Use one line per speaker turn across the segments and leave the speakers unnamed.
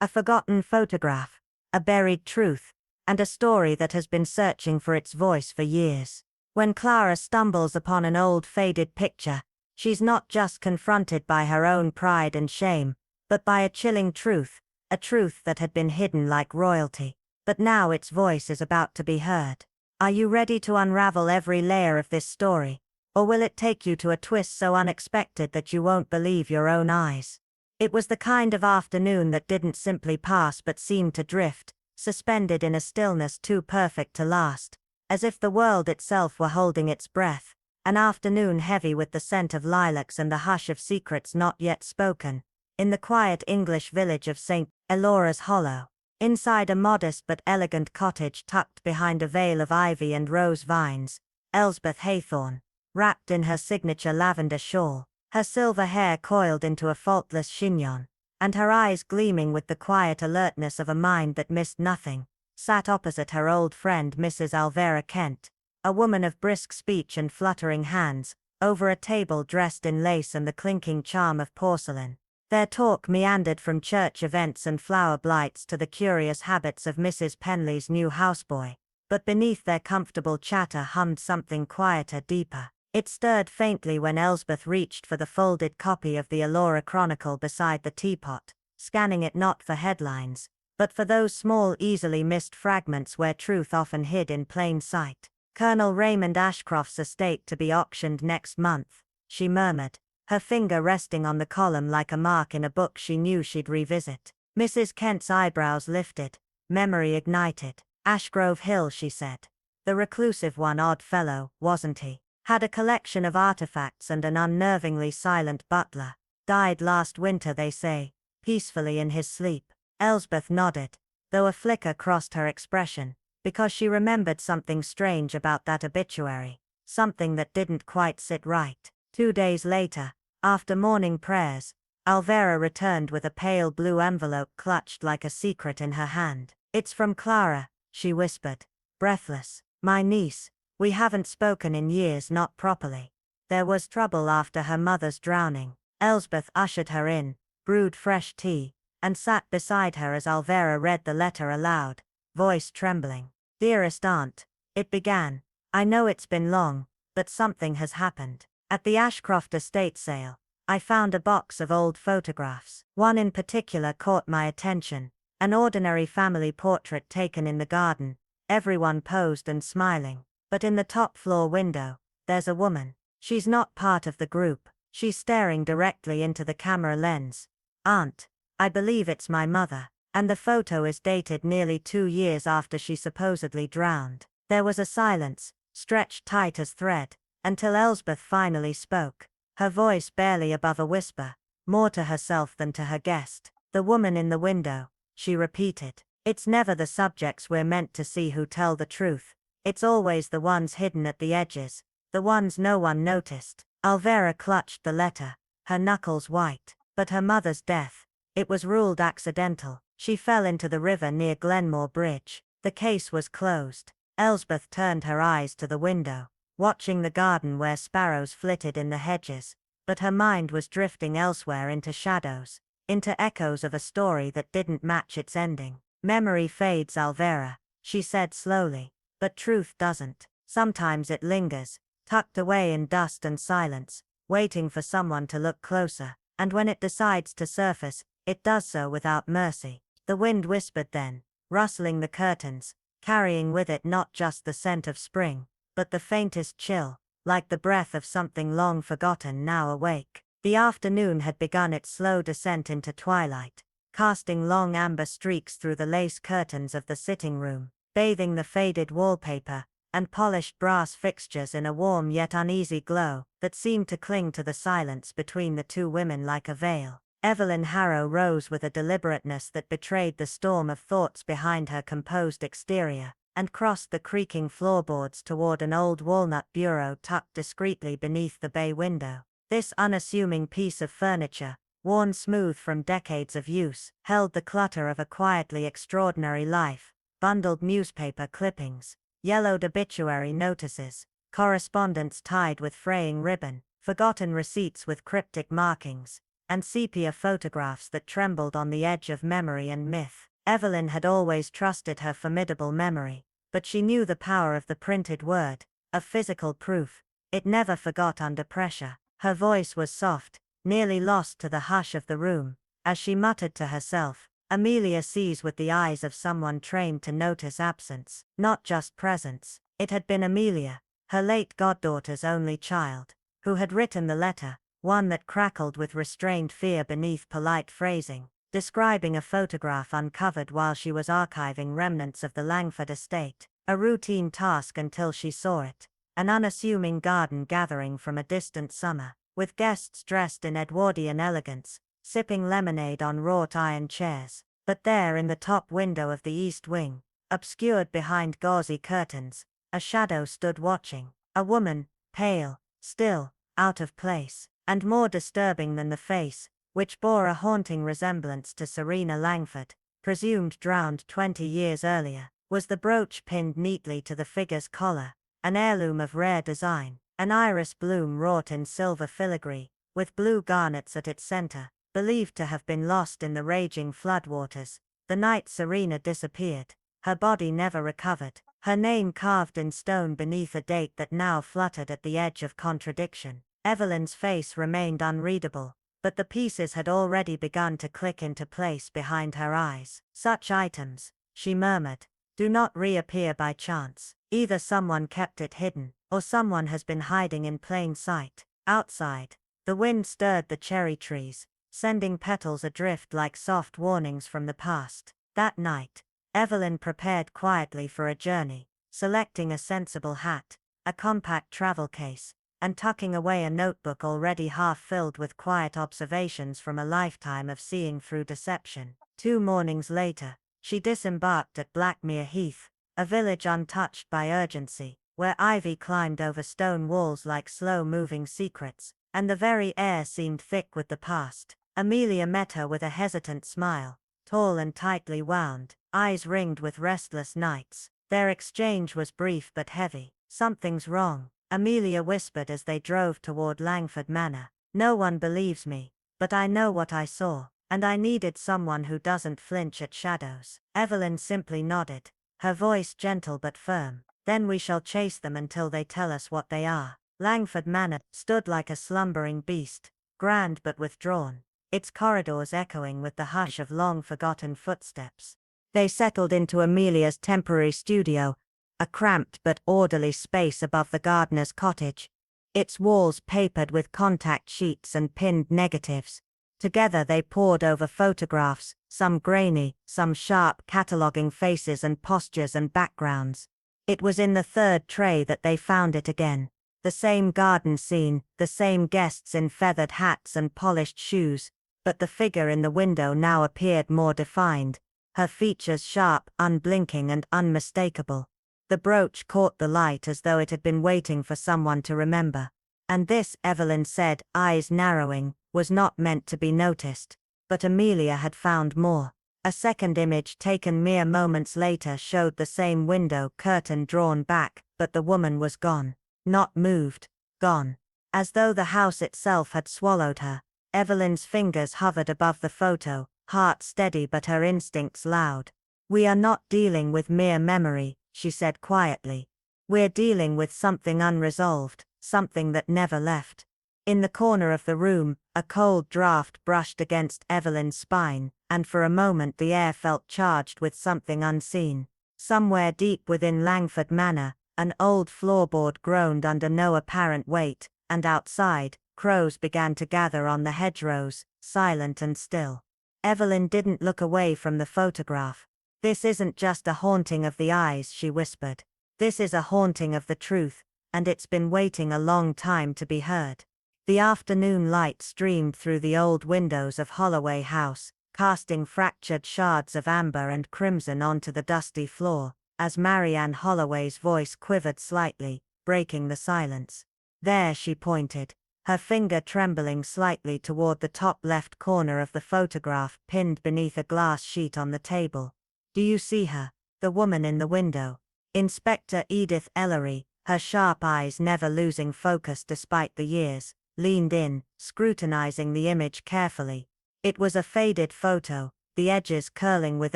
a forgotten photograph, a buried truth, and a story that has been searching for its voice for years. When Clara stumbles upon an old faded picture, she's not just confronted by her own pride and shame, but by a chilling truth, a truth that had been hidden like royalty. But now its voice is about to be heard. Are you ready to unravel every layer of this story? Or will it take you to a twist so unexpected that you won't believe your own eyes? It was the kind of afternoon that didn't simply pass but seemed to drift, suspended in a stillness too perfect to last, as if the world itself were holding its breath, an afternoon heavy with the scent of lilacs and the hush of secrets not yet spoken, in the quiet English village of St. Elora's Hollow. Inside a modest but elegant cottage tucked behind a veil of ivy and rose vines, Elsbeth Haythorne, wrapped in her signature lavender shawl, her silver hair coiled into a faultless chignon, and her eyes gleaming with the quiet alertness of a mind that missed nothing, sat opposite her old friend Mrs. Alvera Kent, a woman of brisk speech and fluttering hands, over a table dressed in lace and the clinking charm of porcelain. Their talk meandered from church events and flower blights to the curious habits of Mrs. Penley's new houseboy, but beneath their comfortable chatter hummed something quieter, deeper. It stirred faintly when Elsbeth reached for the folded copy of the Elora Chronicle beside the teapot, scanning it not for headlines, but for those small easily missed fragments where truth often hid in plain sight. Colonel Raymond Ashcroft's estate to be auctioned next month, she murmured, her finger resting on the column like a mark in a book she knew she'd revisit. Mrs. Kent's eyebrows lifted, memory ignited. Ashgrove Hill, she said. The reclusive one, odd fellow, wasn't he? Had a collection of artifacts and an unnervingly silent butler. Died last winter, they say, peacefully in his sleep. Elsbeth nodded, though a flicker crossed her expression, because she remembered something strange about that obituary, something that didn't quite sit right. 2 days later, after morning prayers, Alvera returned with a pale blue envelope clutched like a secret in her hand. "It's from Clara," she whispered, breathless. "My niece. We haven't spoken in years, not properly. There was trouble after her mother's drowning." Elsbeth ushered her in, brewed fresh tea, and sat beside her as Alvera read the letter aloud, voice trembling. "Dearest Aunt," it began, "I know it's been long, but something has happened. At the Ashcroft estate sale, I found a box of old photographs. One in particular caught my attention, an ordinary family portrait taken in the garden, everyone posed and smiling. But in the top floor window, there's a woman. She's not part of the group. She's staring directly into the camera lens. Aunt, I believe it's my mother, and the photo is dated nearly 2 years after she supposedly drowned." There was a silence, stretched tight as thread, until Elsbeth finally spoke, her voice barely above a whisper, more to herself than to her guest. "The woman in the window," she repeated. "It's never the subjects we're meant to see who tell the truth. It's always the ones hidden at the edges, the ones no one noticed." Alvera clutched the letter, her knuckles white. But her mother's death, it was ruled accidental. She fell into the river near Glenmore Bridge. The case was closed. Elsbeth turned her eyes to the window, watching the garden where sparrows flitted in the hedges, but her mind was drifting elsewhere into shadows, into echoes of a story that didn't match its ending. "Memory fades, Alvera," she said slowly, "but truth doesn't. Sometimes it lingers, tucked away in dust and silence, waiting for someone to look closer, and when it decides to surface, it does so without mercy." The wind whispered then, rustling the curtains, carrying with it not just the scent of spring, but the faintest chill, like the breath of something long forgotten now awake. The afternoon had begun its slow descent into twilight, casting long amber streaks through the lace curtains of the sitting room, bathing the faded wallpaper and polished brass fixtures in a warm yet uneasy glow that seemed to cling to the silence between the two women like a veil. Evelyn Harrow rose with a deliberateness that betrayed the storm of thoughts behind her composed exterior, and crossed the creaking floorboards toward an old walnut bureau tucked discreetly beneath the bay window. This unassuming piece of furniture, worn smooth from decades of use, held the clutter of a quietly extraordinary life: bundled newspaper clippings, yellowed obituary notices, correspondence tied with fraying ribbon, forgotten receipts with cryptic markings, and sepia photographs that trembled on the edge of memory and myth. Evelyn had always trusted her formidable memory, but she knew the power of the printed word, of physical proof. It never forgot under pressure. Her voice was soft, nearly lost to the hush of the room, as she muttered to herself, "Amelia sees with the eyes of someone trained to notice absence, not just presence." It had been Amelia, her late goddaughter's only child, who had written the letter, one that crackled with restrained fear beneath polite phrasing, describing a photograph uncovered while she was archiving remnants of the Langford estate, a routine task until she saw it, an unassuming garden gathering from a distant summer, with guests dressed in Edwardian elegance, sipping lemonade on wrought iron chairs. But there in the top window of the east wing, obscured behind gauzy curtains, a shadow stood watching, a woman, pale, still, out of place, and more disturbing than the face, which bore a haunting resemblance to Serena Langford, presumed drowned 20 years earlier, was the brooch pinned neatly to the figure's collar, an heirloom of rare design, an iris bloom wrought in silver filigree, with blue garnets at its center, believed to have been lost in the raging floodwaters, the night Serena disappeared, her body never recovered, her name carved in stone beneath a date that now fluttered at the edge of contradiction. Evelyn's face remained unreadable, but the pieces had already begun to click into place behind her eyes. "Such items," she murmured, "do not reappear by chance. Either someone kept it hidden, or someone has been hiding in plain sight." Outside, the wind stirred the cherry trees, sending petals adrift like soft warnings from the past. That night, Evelyn prepared quietly for a journey, selecting a sensible hat, a compact travel case, and tucking away a notebook already half filled with quiet observations from a lifetime of seeing through deception. 2 mornings later, she disembarked at Blackmere Heath, a village untouched by urgency, where ivy climbed over stone walls like slow-moving secrets, and the very air seemed thick with the past. Amelia met her with a hesitant smile, tall and tightly wound, eyes ringed with restless nights. Their exchange was brief but heavy. "Something's wrong," Amelia whispered as they drove toward Langford Manor. "No one believes me, but I know what I saw, and I needed someone who doesn't flinch at shadows." Evelyn simply nodded, her voice gentle but firm. "Then we shall chase them until they tell us what they are." Langford Manor stood like a slumbering beast, grand but withdrawn, its corridors echoing with the hush of long-forgotten footsteps. They settled into Amelia's temporary studio, a cramped but orderly space above the gardener's cottage, its walls papered with contact sheets and pinned negatives. Together they pored over photographs, some grainy, some sharp, cataloguing faces and postures and backgrounds. It was in the third tray that they found it again. The same garden scene, the same guests in feathered hats and polished shoes, but the figure in the window now appeared more defined, her features sharp, unblinking and unmistakable. The brooch caught the light as though it had been waiting for someone to remember. And this, Evelyn said, eyes narrowing, was not meant to be noticed. But Amelia had found more. A second image taken mere moments later showed the same window, curtain drawn back, but the woman was gone. Not moved. Gone. As though the house itself had swallowed her. Evelyn's fingers hovered above the photo, heart steady but her instincts loud. "We are not dealing with mere memory," she said quietly. "We're dealing with something unresolved, something that never left." In the corner of the room, a cold draft brushed against Evelyn's spine, and for a moment the air felt charged with something unseen. Somewhere deep within Langford Manor, an old floorboard groaned under no apparent weight, and outside, crows began to gather on the hedgerows, silent and still. Evelyn didn't look away from the photograph. "This isn't just a haunting of the eyes," she whispered. "This is a haunting of the truth, and it's been waiting a long time to be heard." The afternoon light streamed through the old windows of Holloway House, casting fractured shards of amber and crimson onto the dusty floor, as Marianne Holloway's voice quivered slightly, breaking the silence. "There," she pointed, her finger trembling slightly toward the top left corner of the photograph pinned beneath a glass sheet on the table. "Do you see her, the woman in the window?" Inspector Edith Ellery, her sharp eyes never losing focus despite the years, leaned in, scrutinizing the image carefully. It was a faded photo, the edges curling with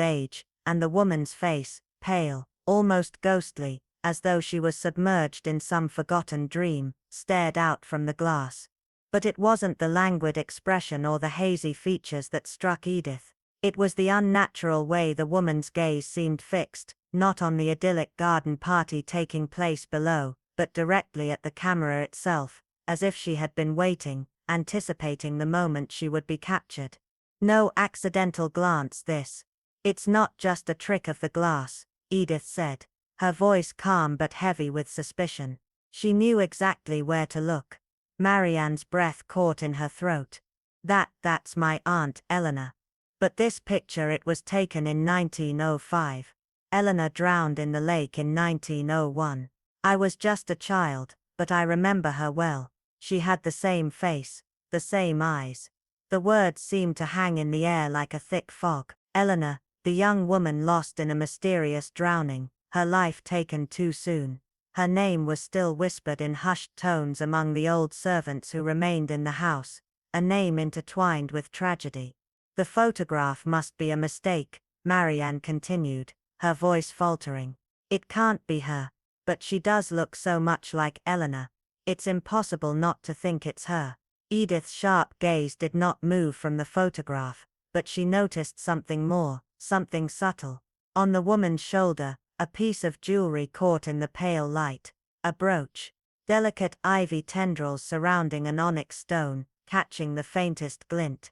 age, and the woman's face, pale, almost ghostly, as though she was submerged in some forgotten dream, stared out from the glass. But it wasn't the languid expression or the hazy features that struck Edith. It was the unnatural way the woman's gaze seemed fixed, not on the idyllic garden party taking place below, but directly at the camera itself, as if she had been waiting, anticipating the moment she would be captured. No accidental glance this. "It's not just a trick of the glass," Edith said, her voice calm but heavy with suspicion. She knew exactly where to look. Marianne's breath caught in her throat. That's my Aunt Eleanor. But this picture, it was taken in 1905. Eleanor drowned in the lake in 1901. I was just a child, but I remember her well. She had the same face, the same eyes. The words seemed to hang in the air like a thick fog. Eleanor, the young woman lost in a mysterious drowning, her life taken too soon. Her name was still whispered in hushed tones among the old servants who remained in the house, a name intertwined with tragedy. "The photograph must be a mistake," Marianne continued, her voice faltering. "It can't be her, but she does look so much like Eleanor. It's impossible not to think it's her." Edith's sharp gaze did not move from the photograph, but she noticed something more, something subtle. On the woman's shoulder, a piece of jewelry caught in the pale light. A brooch. Delicate ivy tendrils surrounding an onyx stone, catching the faintest glint.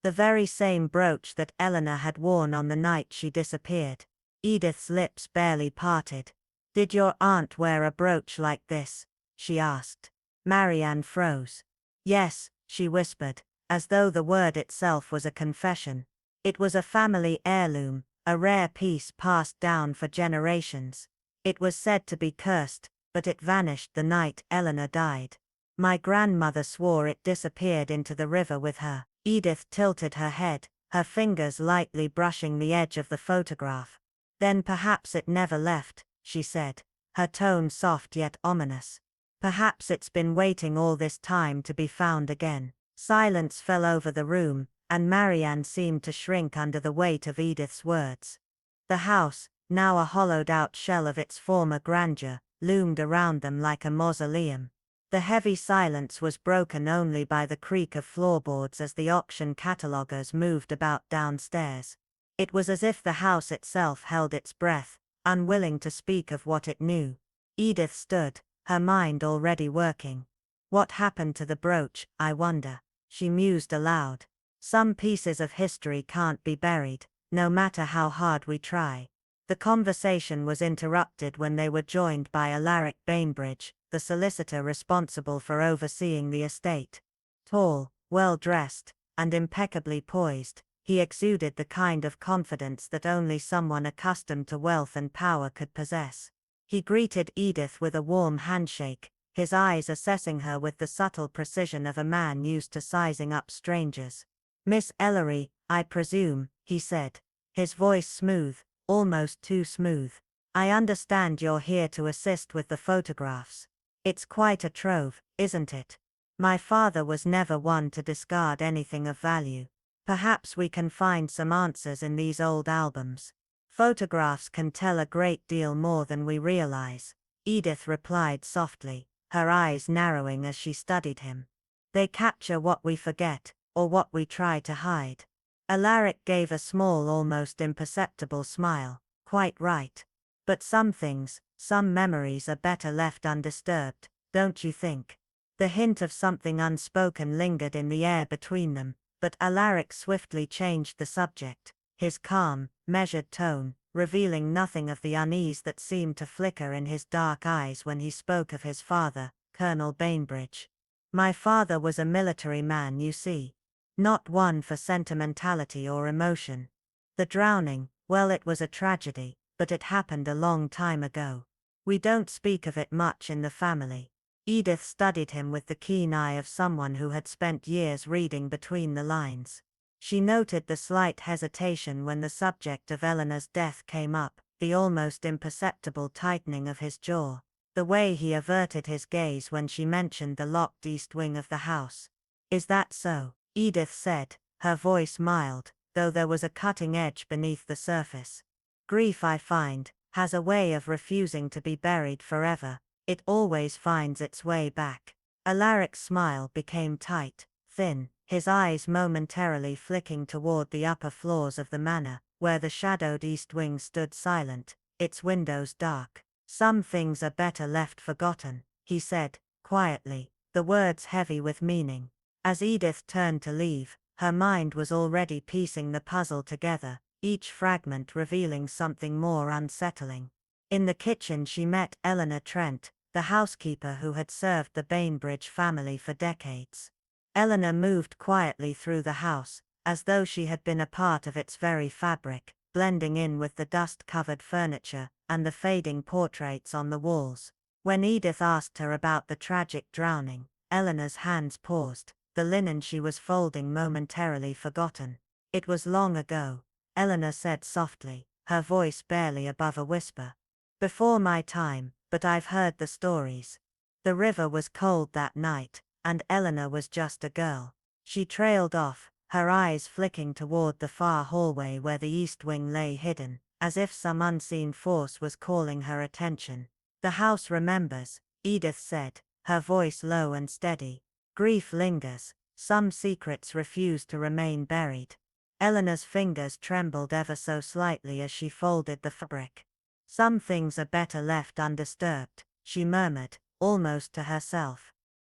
The very same brooch that Eleanor had worn on the night she disappeared. Edith's lips barely parted. "Did your aunt wear a brooch like this?" she asked. Marianne froze. "Yes," she whispered, as though the word itself was a confession. "It was a family heirloom, a rare piece passed down for generations. It was said to be cursed, but it vanished the night Eleanor died. My grandmother swore it disappeared into the river with her." Edith tilted her head, her fingers lightly brushing the edge of the photograph. "Then perhaps it never left," she said, her tone soft yet ominous. "Perhaps it's been waiting all this time to be found again." Silence fell over the room, and Marianne seemed to shrink under the weight of Edith's words. The house, now a hollowed-out shell of its former grandeur, loomed around them like a mausoleum. The heavy silence was broken only by the creak of floorboards as the auction catalogers moved about downstairs. It was as if the house itself held its breath, unwilling to speak of what it knew. Edith stood, her mind already working. "What happened to the brooch, I wonder?" she mused aloud. "Some pieces of history can't be buried, no matter how hard we try." The conversation was interrupted when they were joined by Alaric Bainbridge, the solicitor responsible for overseeing the estate. Tall, well-dressed, and impeccably poised, he exuded the kind of confidence that only someone accustomed to wealth and power could possess. He greeted Edith with a warm handshake, his eyes assessing her with the subtle precision of a man used to sizing up strangers. "Miss Ellery, I presume," he said, his voice smooth, almost too smooth. "I understand you're here to assist with the photographs. It's quite a trove, isn't it? My father was never one to discard anything of value. Perhaps we can find some answers in these old albums. Photographs can tell a great deal more than we realize," Edith replied softly, her eyes narrowing as she studied him. "They capture what we forget, or what we try to hide." Alaric gave a small, almost imperceptible smile. "Quite right. But some things, some memories are better left undisturbed, don't you think?" The hint of something unspoken lingered in the air between them, but Alaric swiftly changed the subject, his calm, measured tone, revealing nothing of the unease that seemed to flicker in his dark eyes when he spoke of his father, Colonel Bainbridge. "My father was a military man, you see. Not one for sentimentality or emotion. The drowning, well, it was a tragedy, but it happened a long time ago. We don't speak of it much in the family." Edith studied him with the keen eye of someone who had spent years reading between the lines. She noted the slight hesitation when the subject of Eleanor's death came up, the almost imperceptible tightening of his jaw. the way he averted his gaze when she mentioned the locked east wing of the house. "Is that so?" Edith said, her voice mild, though there was a cutting edge beneath the surface. "Grief, I find, has a way of refusing to be buried forever. It always finds its way back." Alaric's smile became tight, thin, his eyes momentarily flicking toward the upper floors of the manor, where the shadowed east wing stood silent, its windows dark. "Some things are better left forgotten," he said, quietly, the words heavy with meaning. As Edith turned to leave, her mind was already piecing the puzzle together, each fragment revealing something more unsettling. In the kitchen she met Eleanor Trent, the housekeeper who had served the Bainbridge family for decades. Eleanor moved quietly through the house, as though she had been a part of its very fabric, blending in with the dust-covered furniture and the fading portraits on the walls. When Edith asked her about the tragic drowning, Eleanor's hands paused, the linen she was folding momentarily forgotten. "It was long ago," Eleanor said softly, her voice barely above a whisper. "Before my time, but I've heard the stories." The river was cold that night, and Eleanor was just a girl. She trailed off, her eyes flicking toward the far hallway where the east wing lay hidden, as if some unseen force was calling her attention. "The house remembers," Edith said, her voice low and steady. "Grief lingers, some secrets refuse to remain buried." Eleanor's fingers trembled ever so slightly as she folded the fabric. "Some things are better left undisturbed," she murmured, almost to herself.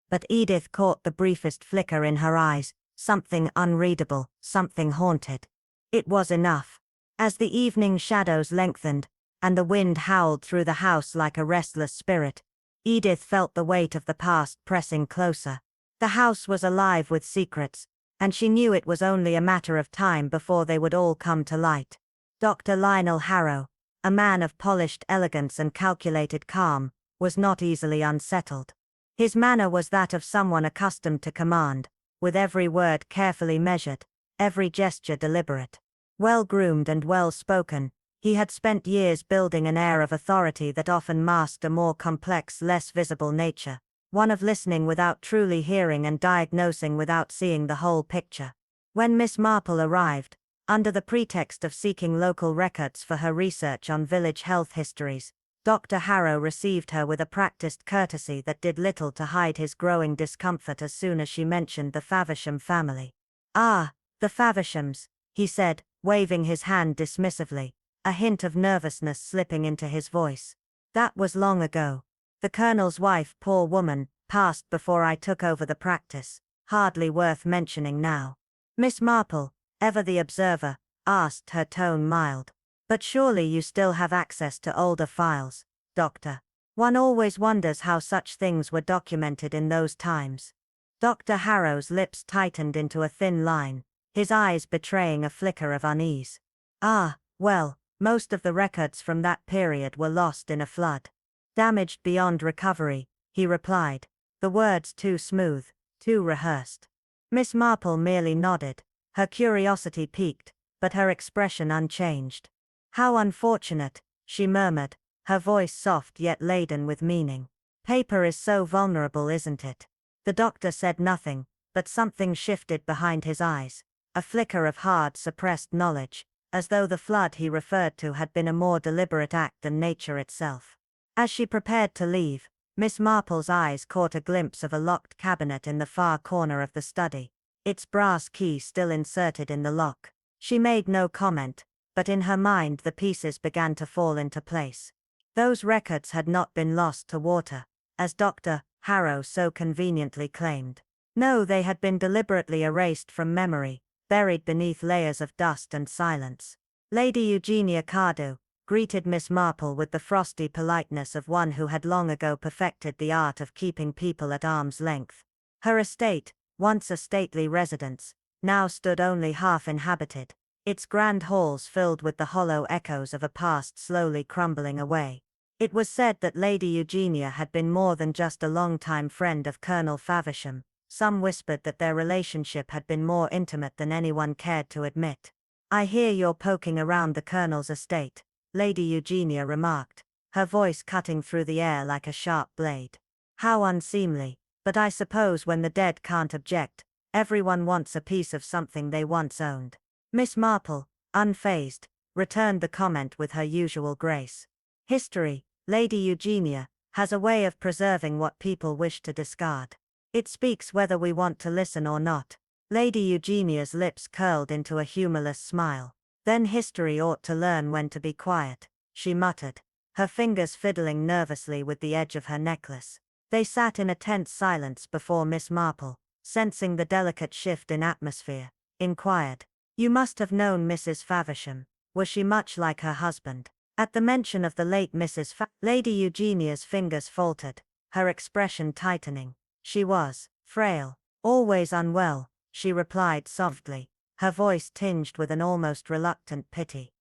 But Edith caught the briefest flicker in her eyes, something unreadable, something haunted. It was enough. As the evening shadows lengthened, and the wind howled through the house like a restless spirit, Edith felt the weight of the past pressing closer. The house was alive with secrets, and she knew it was only a matter of time before they would all come to light. Dr. Lionel Harrow, a man of polished elegance and calculated calm, was not easily unsettled. His manner was that of someone accustomed to command, with every word carefully measured, every gesture deliberate. Well-groomed and well-spoken, he had spent years building an air of authority that often masked a more complex, less visible nature, one of listening without truly hearing and diagnosing without seeing the whole picture. When Miss Marple arrived, under the pretext of seeking local records for her research on village health histories, Dr. Harrow received her with a practiced courtesy that did little to hide his growing discomfort as soon as she mentioned the Faversham family. "Ah, the Favershams," he said, waving his hand dismissively, a hint of nervousness slipping into his voice. "That was long ago. The Colonel's wife, poor woman, passed before I took over the practice, hardly worth mentioning now." Miss Marple, ever the observer, asked, her tone mild. "But surely you still have access to older files, Doctor. One always wonders how such things were documented in those times." Dr. Harrow's lips tightened into a thin line, his eyes betraying a flicker of unease. "Ah, well, most of the records from that period were lost in a flood. Damaged beyond recovery," he replied, the words too smooth, too rehearsed. Miss Marple merely nodded, her curiosity piqued, but her expression unchanged. "How unfortunate," she murmured, her voice soft yet laden with meaning. "Paper is so vulnerable, isn't it?" The doctor said nothing, but something shifted behind his eyes, a flicker of hard, suppressed knowledge, as though the flood he referred to had been a more deliberate act than nature itself. As she prepared to leave, Miss Marple's eyes caught a glimpse of a locked cabinet in the far corner of the study, its brass key still inserted in the lock. She made no comment, but in her mind the pieces began to fall into place. Those records had not been lost to water, as Dr. Harrow so conveniently claimed. No, they had been deliberately erased from memory, buried beneath layers of dust and silence. Lady Eugenia Cardew greeted Miss Marple with the frosty politeness of one who had long ago perfected the art of keeping people at arm's length. Her estate, once a stately residence, now stood only half inhabited, its grand halls filled with the hollow echoes of a past slowly crumbling away. It was said that Lady Eugenia had been more than just a long-time friend of Colonel Faversham. Some whispered that their relationship had been more intimate than anyone cared to admit. "I hear you're poking around the Colonel's estate," Lady Eugenia remarked, her voice cutting through the air like a sharp blade. How unseemly, but I suppose when the dead can't object, everyone wants a piece of something they once owned. Miss Marple, unfazed, returned the comment with her usual grace. History, Lady Eugenia, has a way of preserving what people wish to discard. It speaks whether we want to listen or not. Lady Eugenia's lips curled into a humorless smile. Then history ought to learn when to be quiet, she muttered, her fingers fiddling nervously with the edge of her necklace. They sat in a tense silence before Miss Marple, sensing the delicate shift in atmosphere, inquired, "You must have known Mrs. Faversham. Was she much like her husband?" At the mention of the late Mrs. Lady Eugenia's fingers faltered, her expression tightening. "She was frail, always unwell," she replied softly, her voice tinged with an almost reluctant pity.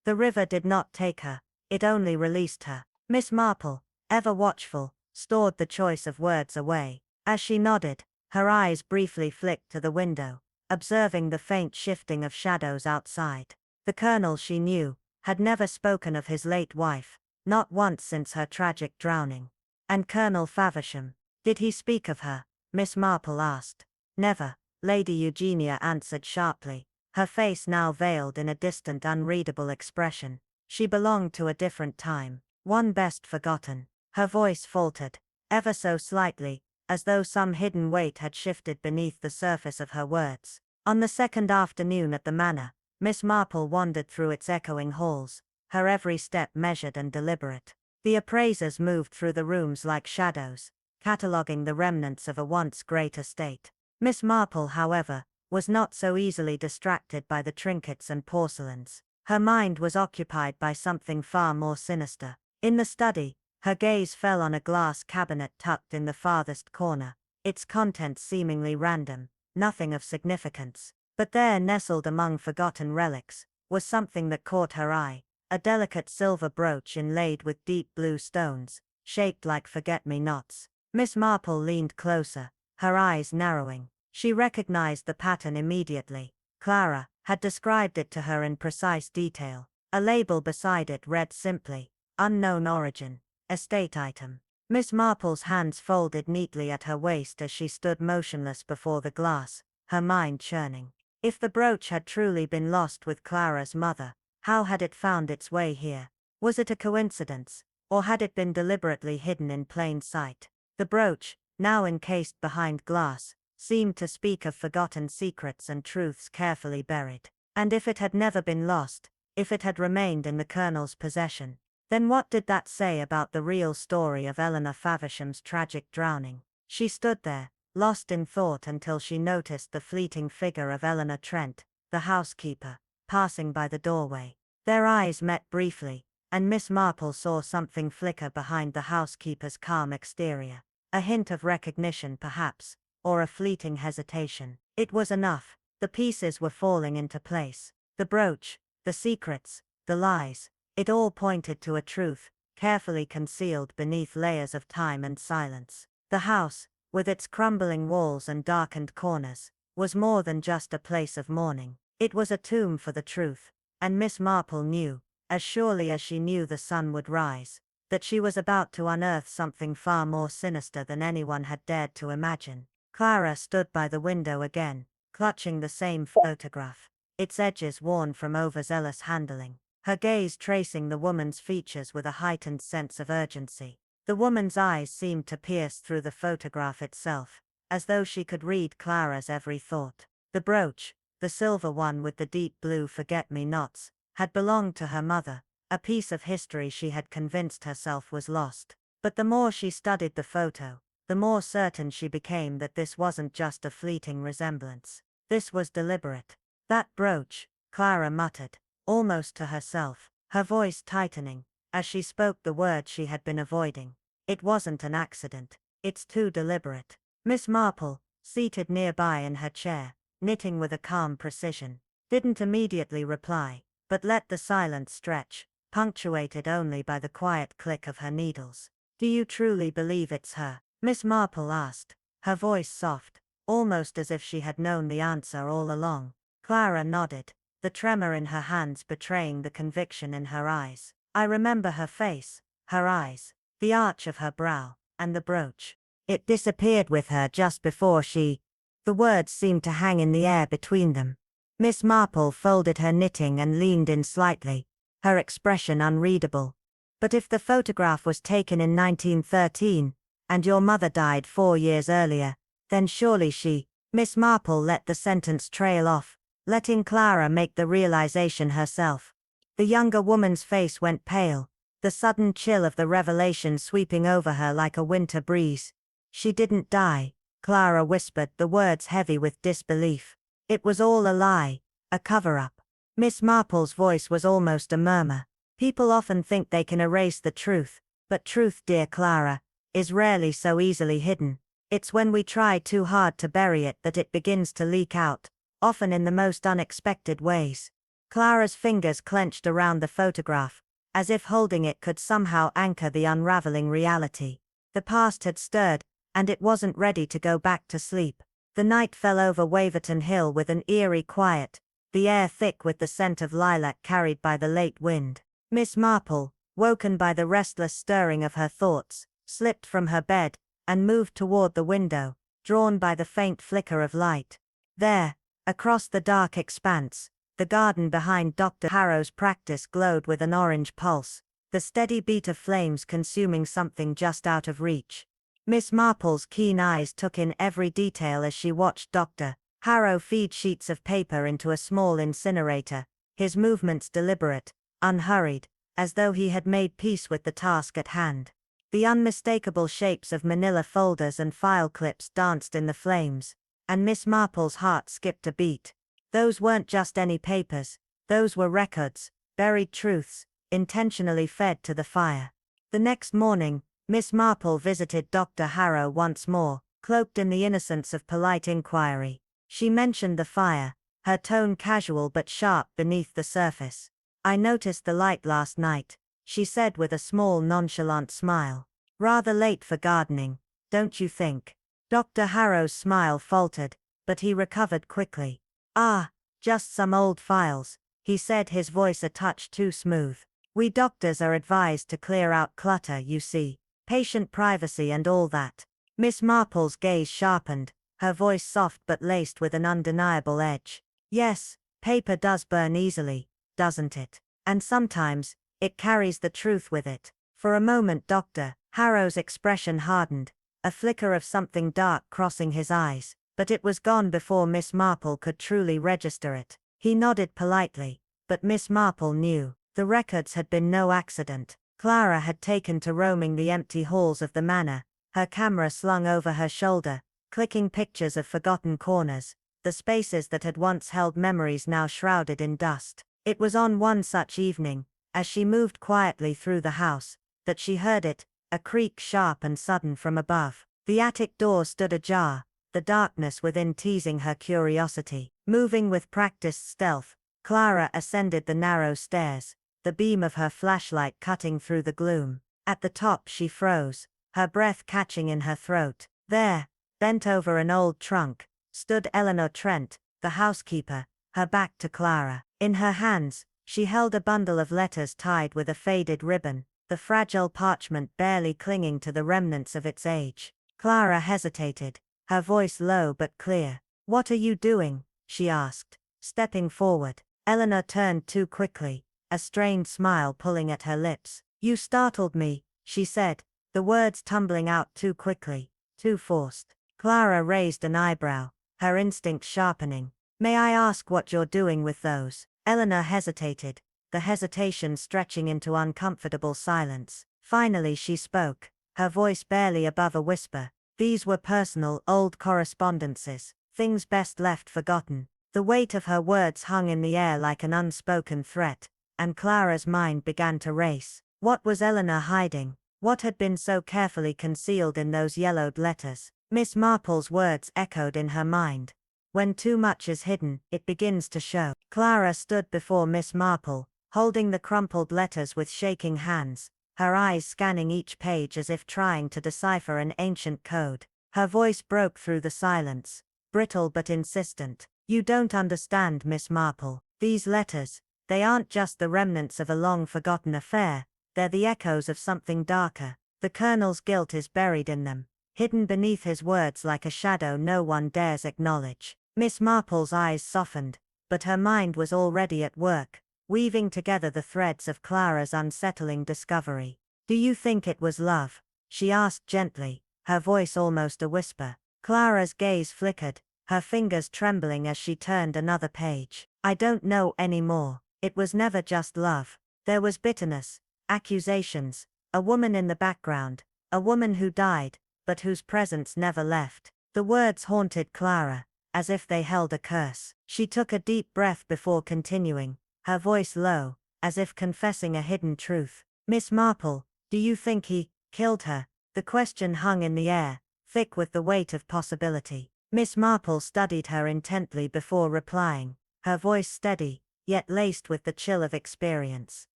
"The river did not take her, it only released her." Miss Marple, ever watchful, stored the choice of words away. As she nodded, her eyes briefly flicked to the window, observing the faint shifting of shadows outside. The Colonel, she knew, had never spoken of his late wife, not once since her tragic drowning. And Colonel Faversham, did he speak of her? Miss Marple asked. "Never," Lady Eugenia answered sharply, her face now veiled in a distant, unreadable expression. "She belonged to a different time, one best forgotten." Her voice faltered, ever so slightly, as though some hidden weight had shifted beneath the surface of her words. On the second afternoon at the manor, Miss Marple wandered through its echoing halls, her every step measured and deliberate. The appraisers moved through the rooms like shadows, cataloguing the remnants of a once great estate. Miss Marple, however, was not so easily distracted by the trinkets and porcelains. Her mind was occupied by something far more sinister. In the study, her gaze fell on a glass cabinet tucked in the farthest corner, its contents seemingly random, nothing of significance. But there, nestled among forgotten relics, was something that caught her eye, a delicate silver brooch inlaid with deep blue stones, shaped like forget-me-nots. Miss Marple leaned closer, her eyes narrowing. She recognized the pattern immediately. Clara had described it to her in precise detail. A label beside it read simply, "Unknown origin, estate item." Miss Marple's hands folded neatly at her waist as she stood motionless before the glass, her mind churning. If the brooch had truly been lost with Clara's mother, how had it found its way here? Was it a coincidence, or had it been deliberately hidden in plain sight? The brooch, now encased behind glass, seemed to speak of forgotten secrets and truths carefully buried. And if it had never been lost, if it had remained in the Colonel's possession, then what did that say about the real story of Eleanor Faversham's tragic drowning? She stood there, lost in thought until she noticed the fleeting figure of Eleanor Trent, the housekeeper, passing by the doorway. Their eyes met briefly, and Miss Marple saw something flicker behind the housekeeper's calm exterior. A hint of recognition perhaps, or a fleeting hesitation. It was enough. The pieces were falling into place. The brooch, the secrets, the lies, it all pointed to a truth, carefully concealed beneath layers of time and silence. The house, with its crumbling walls and darkened corners, was more than just a place of mourning. It was a tomb for the truth, and Miss Marple knew, as surely as she knew the sun would rise, that she was about to unearth something far more sinister than anyone had dared to imagine. Clara stood by the window again, clutching the same photograph, its edges worn from overzealous handling, her gaze tracing the woman's features with a heightened sense of urgency. The woman's eyes seemed to pierce through the photograph itself, as though she could read Clara's every thought. The brooch, the silver one with the deep blue forget-me-nots, had belonged to her mother, a piece of history she had convinced herself was lost. But the more she studied the photo, the more certain she became that this wasn't just a fleeting resemblance. This was deliberate. "That brooch," Clara muttered, almost to herself, her voice tightening, as she spoke the word she had been avoiding. "It wasn't an accident. It's too deliberate." Miss Marple, seated nearby in her chair, knitting with a calm precision, didn't immediately reply, but let the silence stretch, punctuated only by the quiet click of her needles. "Do you truly believe it's her?" Miss Marple asked, her voice soft, almost as if she had known the answer all along. Clara nodded, the tremor in her hands betraying the conviction in her eyes. "I remember her face," her eyes, the arch of her brow, and the brooch. It disappeared with her just before she. The words seemed to hang in the air between them. Miss Marple folded her knitting and leaned in slightly, her expression unreadable. But if the photograph was taken in 1913, and your mother died 4 years earlier, then surely she. Miss Marple let the sentence trail off, letting Clara make the realization herself. The younger woman's face went pale, the sudden chill of the revelation sweeping over her like a winter breeze. She didn't die, Clara whispered, the words heavy with disbelief. It was all a lie, a cover-up. Miss Marple's voice was almost a murmur. People often think they can erase the truth, but truth, dear Clara, is rarely so easily hidden. It's when we try too hard to bury it that it begins to leak out, often in the most unexpected ways. Clara's fingers clenched around the photograph, as if holding it could somehow anchor the unraveling reality. The past had stirred, and it wasn't ready to go back to sleep. The night fell over Waverton Hill with an eerie quiet, the air thick with the scent of lilac carried by the late wind. Miss Marple, woken by the restless stirring of her thoughts, slipped from her bed, and moved toward the window, drawn by the faint flicker of light. There, across the dark expanse, the garden behind Dr. Harrow's practice glowed with an orange pulse, the steady beat of flames consuming something just out of reach. Miss Marple's keen eyes took in every detail as she watched Dr. Harrow feed sheets of paper into a small incinerator, his movements deliberate, unhurried, as though he had made peace with the task at hand. The unmistakable shapes of manila folders and file clips danced in the flames, and Miss Marple's heart skipped a beat. Those weren't just any papers, those were records, buried truths, intentionally fed to the fire. The next morning, Miss Marple visited Dr. Harrow once more, cloaked in the innocence of polite inquiry. She mentioned the fire, her tone casual but sharp beneath the surface. "I noticed the light last night," she said with a small nonchalant smile. "Rather late for gardening, don't you think?" Dr. Harrow's smile faltered, but he recovered quickly. "Ah, just some old files," he said, his voice a touch too smooth. "We doctors are advised to clear out clutter, you see. Patient privacy and all that." Miss Marple's gaze sharpened, her voice soft but laced with an undeniable edge. "Yes, paper does burn easily, doesn't it? And sometimes, it carries the truth with it." For a moment Dr. Harrow's expression hardened, a flicker of something dark crossing his eyes, but it was gone before Miss Marple could truly register it. He nodded politely, but Miss Marple knew, the records had been no accident. Clara had taken to roaming the empty halls of the manor, her camera slung over her shoulder, clicking pictures of forgotten corners, the spaces that had once held memories now shrouded in dust. It was on one such evening, as she moved quietly through the house, that she heard it, a creak sharp and sudden from above. The attic door stood ajar, the darkness within teasing her curiosity. Moving with practiced stealth, Clara ascended the narrow stairs, the beam of her flashlight cutting through the gloom. At the top she froze, her breath catching in her throat. There, bent over an old trunk, stood Eleanor Trent, the housekeeper, her back to Clara. In her hands, she held a bundle of letters tied with a faded ribbon, the fragile parchment barely clinging to the remnants of its age. Clara hesitated, her voice low but clear. "What are you doing?" she asked, stepping forward. Eleanor turned too quickly, a strained smile pulling at her lips. "You startled me," she said, the words tumbling out too quickly, too forced. Clara raised an eyebrow, her instinct sharpening. "May I ask what you're doing with those?" Eleanor hesitated, the hesitation stretching into uncomfortable silence. Finally she spoke, her voice barely above a whisper. "These were personal, old correspondences, things best left forgotten." The weight of her words hung in the air like an unspoken threat, and Clara's mind began to race. What was Eleanor hiding? What had been so carefully concealed in those yellowed letters? Miss Marple's words echoed in her mind. "When too much is hidden, it begins to show." Clara stood before Miss Marple, holding the crumpled letters with shaking hands, her eyes scanning each page as if trying to decipher an ancient code. Her voice broke through the silence, brittle but insistent. "You don't understand, Miss Marple. These letters, they aren't just the remnants of a long-forgotten affair, They're the echoes of something darker. The Colonel's guilt is buried in them, hidden beneath his words like a shadow no one dares acknowledge. Miss Marple's eyes softened, but her mind was already at work, weaving together the threads of Clara's unsettling discovery. "Do you think it was love?" she asked gently, her voice almost a whisper. Clara's gaze flickered, her fingers trembling as she turned another page. "I don't know anymore. It was never just love. There was bitterness, accusations, a woman in the background, a woman who died, but whose presence never left." The words haunted Clara, as if they held a curse. She took a deep breath before continuing, her voice low, as if confessing a hidden truth. "Miss Marple, do you think he killed her?" The question hung in the air, thick with the weight of possibility. Miss Marple studied her intently before replying, her voice steady, yet laced with the chill of experience.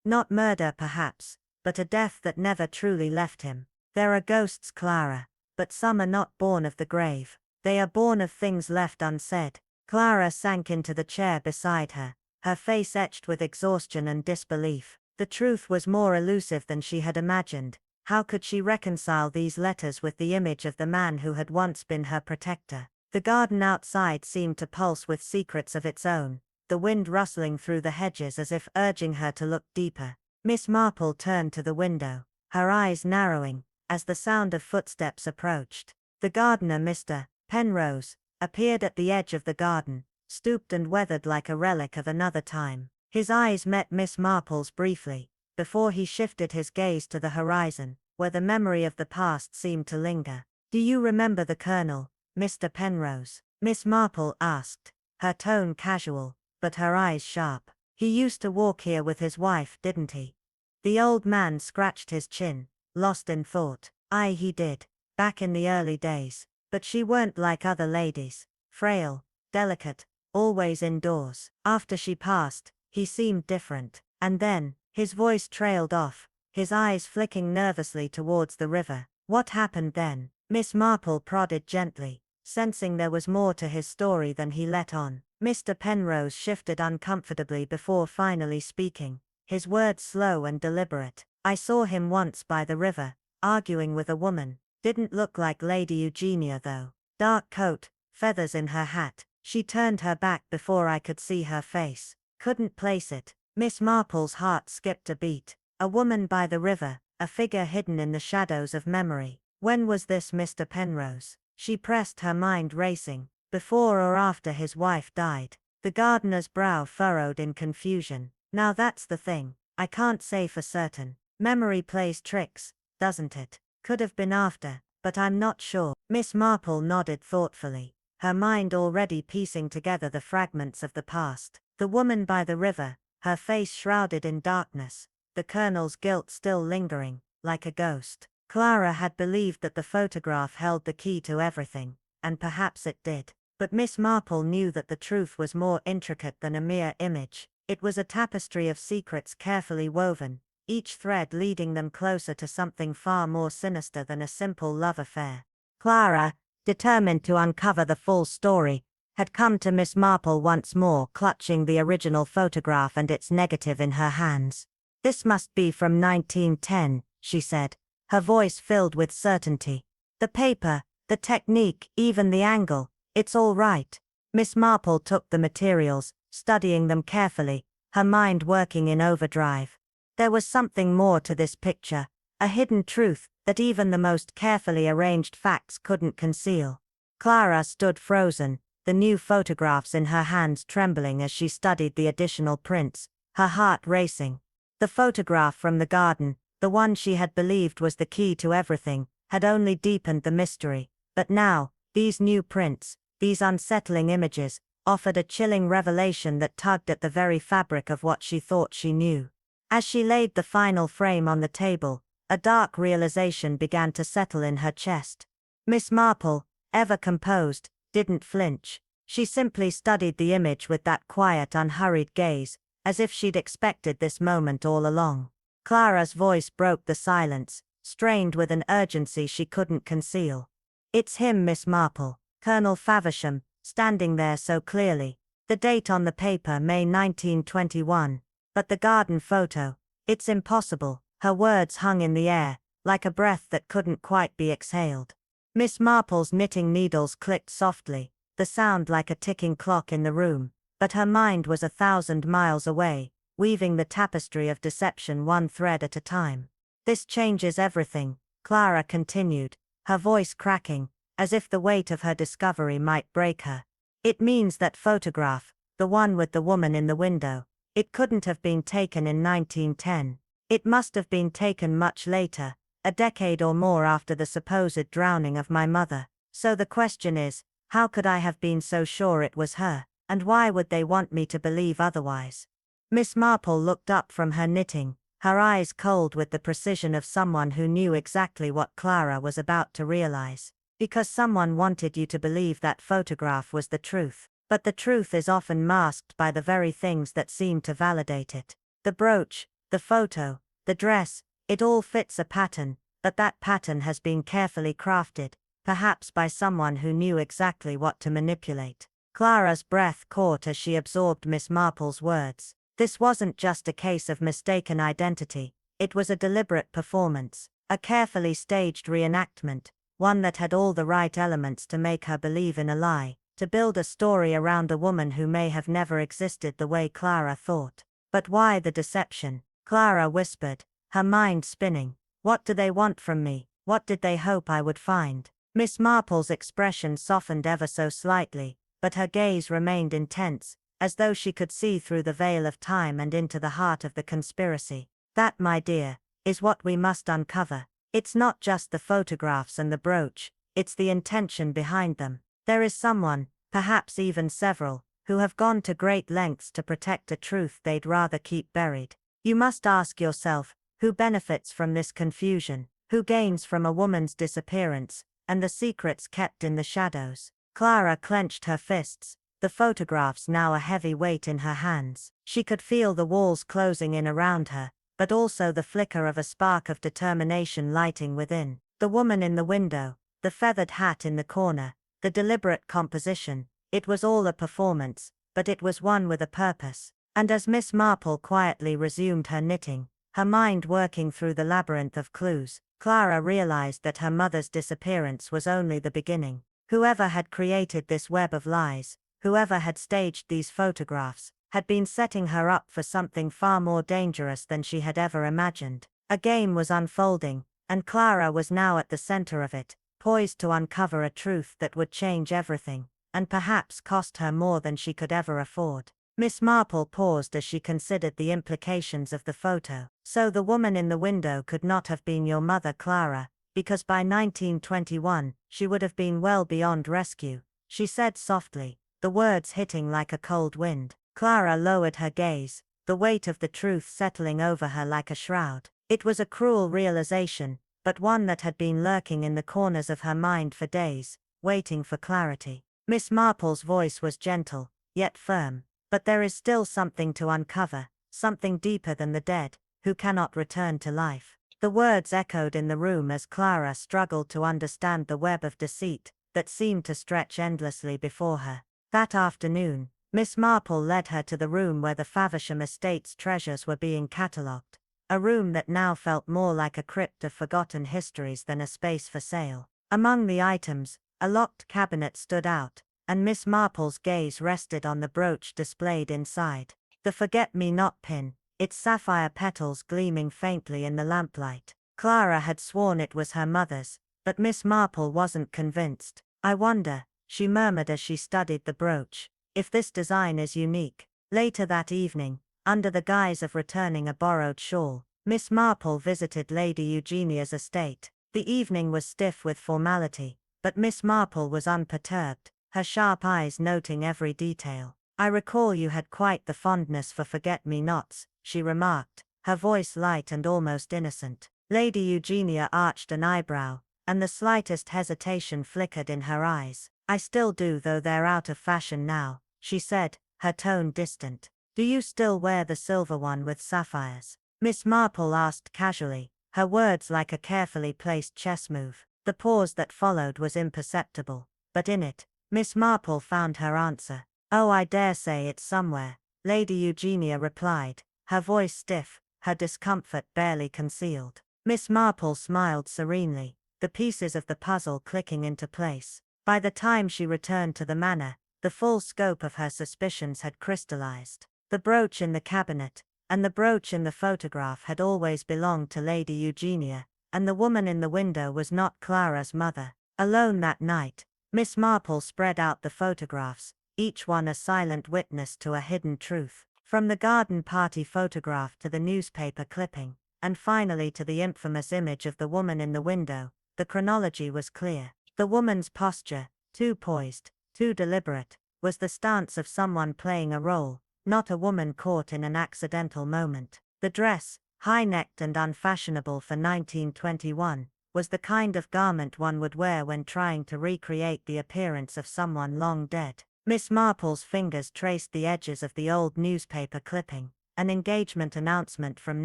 "Not murder perhaps, but a death that never truly left him. There are ghosts, Clara, but some are not born of the grave. They are born of things left unsaid." Clara sank into the chair beside her, her face etched with exhaustion and disbelief. The truth was more elusive than she had imagined. How could she reconcile these letters with the image of the man who had once been her protector? The garden outside seemed to pulse with secrets of its own, the wind rustling through the hedges as if urging her to look deeper. Miss Marple turned to the window, her eyes narrowing, as the sound of footsteps approached. The gardener, Mr. Penrose, appeared at the edge of the garden, stooped and weathered like a relic of another time. His eyes met Miss Marple's briefly, before he shifted his gaze to the horizon, where the memory of the past seemed to linger. "Do you remember the Colonel, Mr. Penrose?" Miss Marple asked, her tone casual, but her eyes sharp. "He used to walk here with his wife, didn't he?" The old man scratched his chin, lost in thought. "Aye, he did, back in the early days. But she weren't like other ladies, frail, delicate, always indoors. After she passed, he seemed different. And then," his voice trailed off, his eyes flicking nervously towards the river. "What happened then?" Miss Marple prodded gently, sensing there was more to his story than he let on. Mr. Penrose shifted uncomfortably before finally speaking, his words slow and deliberate. "I saw him once by the river, arguing with a woman. Didn't look like Lady Eugenia though. Dark coat, feathers in her hat. She turned her back before I could see her face. Couldn't place it." Miss Marple's heart skipped a beat. A woman by the river, a figure hidden in the shadows of memory. When was this, Mr. Penrose? She pressed, her mind racing. Before or after his wife died? The gardener's brow furrowed in confusion. "Now that's the thing. I can't say for certain. Memory plays tricks, doesn't it? Could have been after, but I'm not sure." Miss Marple nodded thoughtfully, her mind already piecing together the fragments of the past. The woman by the river, her face shrouded in darkness, the Colonel's guilt still lingering, like a ghost. Clara had believed that the photograph held the key to everything, and perhaps it did. But Miss Marple knew that the truth was more intricate than a mere image. It was a tapestry of secrets carefully woven, each thread leading them closer to something far more sinister than a simple love affair. Clara, determined to uncover the full story, had come to Miss Marple once more, clutching the original photograph and its negative in her hands. "This must be from 1910, she said, her voice filled with certainty. "The paper, the technique, even the angle, it's all right." Miss Marple took the materials, studying them carefully, her mind working in overdrive. There was something more to this picture, a hidden truth that even the most carefully arranged facts couldn't conceal. Clara stood frozen, the new photographs in her hands trembling as she studied the additional prints, her heart racing. The photograph from the garden, the one she had believed was the key to everything, had only deepened the mystery. But now, these new prints, these unsettling images, offered a chilling revelation that tugged at the very fabric of what she thought she knew. As she laid the final frame on the table, a dark realization began to settle in her chest. Miss Marple, ever composed, didn't flinch. She simply studied the image with that quiet, unhurried gaze, as if she'd expected this moment all along. Clara's voice broke the silence, strained with an urgency she couldn't conceal. "It's him, Miss Marple, Colonel Faversham, standing there so clearly. The date on the paper, May 1921. But the garden photo, it's impossible. Her words hung in the air, like a breath that couldn't quite be exhaled. Miss Marple's knitting needles clicked softly, the sound like a ticking clock in the room, but her mind was 1,000 miles away, weaving the tapestry of deception one thread at a time. "This changes everything," Clara continued, her voice cracking, as if the weight of her discovery might break her. "It means that photograph, the one with the woman in the window, it couldn't have been taken in 1910. It must have been taken much later, a decade or more after the supposed drowning of my mother. So the question is, how could I have been so sure it was her, and why would they want me to believe otherwise?" Miss Marple looked up from her knitting, her eyes cold with the precision of someone who knew exactly what Clara was about to realize. "Because someone wanted you to believe that photograph was the truth. But the truth is often masked by the very things that seem to validate it. The brooch, the photo, the dress, it all fits a pattern, but that pattern has been carefully crafted, perhaps by someone who knew exactly what to manipulate." Clara's breath caught as she absorbed Miss Marple's words. This wasn't just a case of mistaken identity, it was a deliberate performance, a carefully staged reenactment, one that had all the right elements to make her believe in a lie, to build a story around a woman who may have never existed the way Clara thought. "But why the deception?" Clara whispered, her mind spinning. "What do they want from me? What did they hope I would find?" Miss Marple's expression softened ever so slightly, but her gaze remained intense, as though she could see through the veil of time and into the heart of the conspiracy. "That, my dear, is what we must uncover. It's not just the photographs and the brooch, it's the intention behind them. There is someone, perhaps even several, who have gone to great lengths to protect a truth they'd rather keep buried. You must ask yourself, who benefits from this confusion, who gains from a woman's disappearance, and the secrets kept in the shadows?" Clara clenched her fists, the photographs now a heavy weight in her hands. She could feel the walls closing in around her, but also the flicker of a spark of determination lighting within. The woman in the window, the feathered hat in the corner, the deliberate composition, it was all a performance, but it was one with a purpose. And as Miss Marple quietly resumed her knitting, her mind working through the labyrinth of clues, Clara realized that her mother's disappearance was only the beginning. Whoever had created this web of lies, whoever had staged these photographs, had been setting her up for something far more dangerous than she had ever imagined. A game was unfolding, and Clara was now at the center of it, poised to uncover a truth that would change everything, and perhaps cost her more than she could ever afford. Miss Marple paused as she considered the implications of the photo. "So the woman in the window could not have been your mother, Clara, because by 1921, she would have been well beyond rescue," she said softly, the words hitting like a cold wind. Clara lowered her gaze, the weight of the truth settling over her like a shroud. It was a cruel realization, but one that had been lurking in the corners of her mind for days, waiting for clarity. Miss Marple's voice was gentle, yet firm. "But there is still something to uncover, something deeper than the dead, who cannot return to life." The words echoed in the room as Clara struggled to understand the web of deceit that seemed to stretch endlessly before her. That afternoon, Miss Marple led her to the room where the Faversham estate's treasures were being catalogued, a room that now felt more like a crypt of forgotten histories than a space for sale. Among the items, a locked cabinet stood out, and Miss Marple's gaze rested on the brooch displayed inside. The forget-me-not pin, its sapphire petals gleaming faintly in the lamplight. Clara had sworn it was her mother's, but Miss Marple wasn't convinced. "I wonder," she murmured as she studied the brooch, "if this design is unique." Later that evening, under the guise of returning a borrowed shawl, Miss Marple visited Lady Eugenia's estate. The evening was stiff with formality, but Miss Marple was unperturbed, her sharp eyes noting every detail. "I recall you had quite the fondness for forget-me-nots," she remarked, her voice light and almost innocent. Lady Eugenia arched an eyebrow, and the slightest hesitation flickered in her eyes. "I still do, though they're out of fashion now," she said, her tone distant. "Do you still wear the silver one with sapphires?" Miss Marple asked casually, her words like a carefully placed chess move. The pause that followed was imperceptible, but in it, Miss Marple found her answer. "Oh, I dare say it's somewhere," Lady Eugenia replied, her voice stiff, her discomfort barely concealed. Miss Marple smiled serenely, the pieces of the puzzle clicking into place. By the time she returned to the manor, the full scope of her suspicions had crystallized. The brooch in the cabinet, and the brooch in the photograph had always belonged to Lady Eugenia, and the woman in the window was not Clara's mother. Alone that night, Miss Marple spread out the photographs, each one a silent witness to a hidden truth. From the garden party photograph to the newspaper clipping, and finally to the infamous image of the woman in the window, the chronology was clear. The woman's posture, too poised, too deliberate, was the stance of someone playing a role, not a woman caught in an accidental moment. The dress, high-necked and unfashionable for 1921, was the kind of garment one would wear when trying to recreate the appearance of someone long dead. Miss Marple's fingers traced the edges of the old newspaper clipping, an engagement announcement from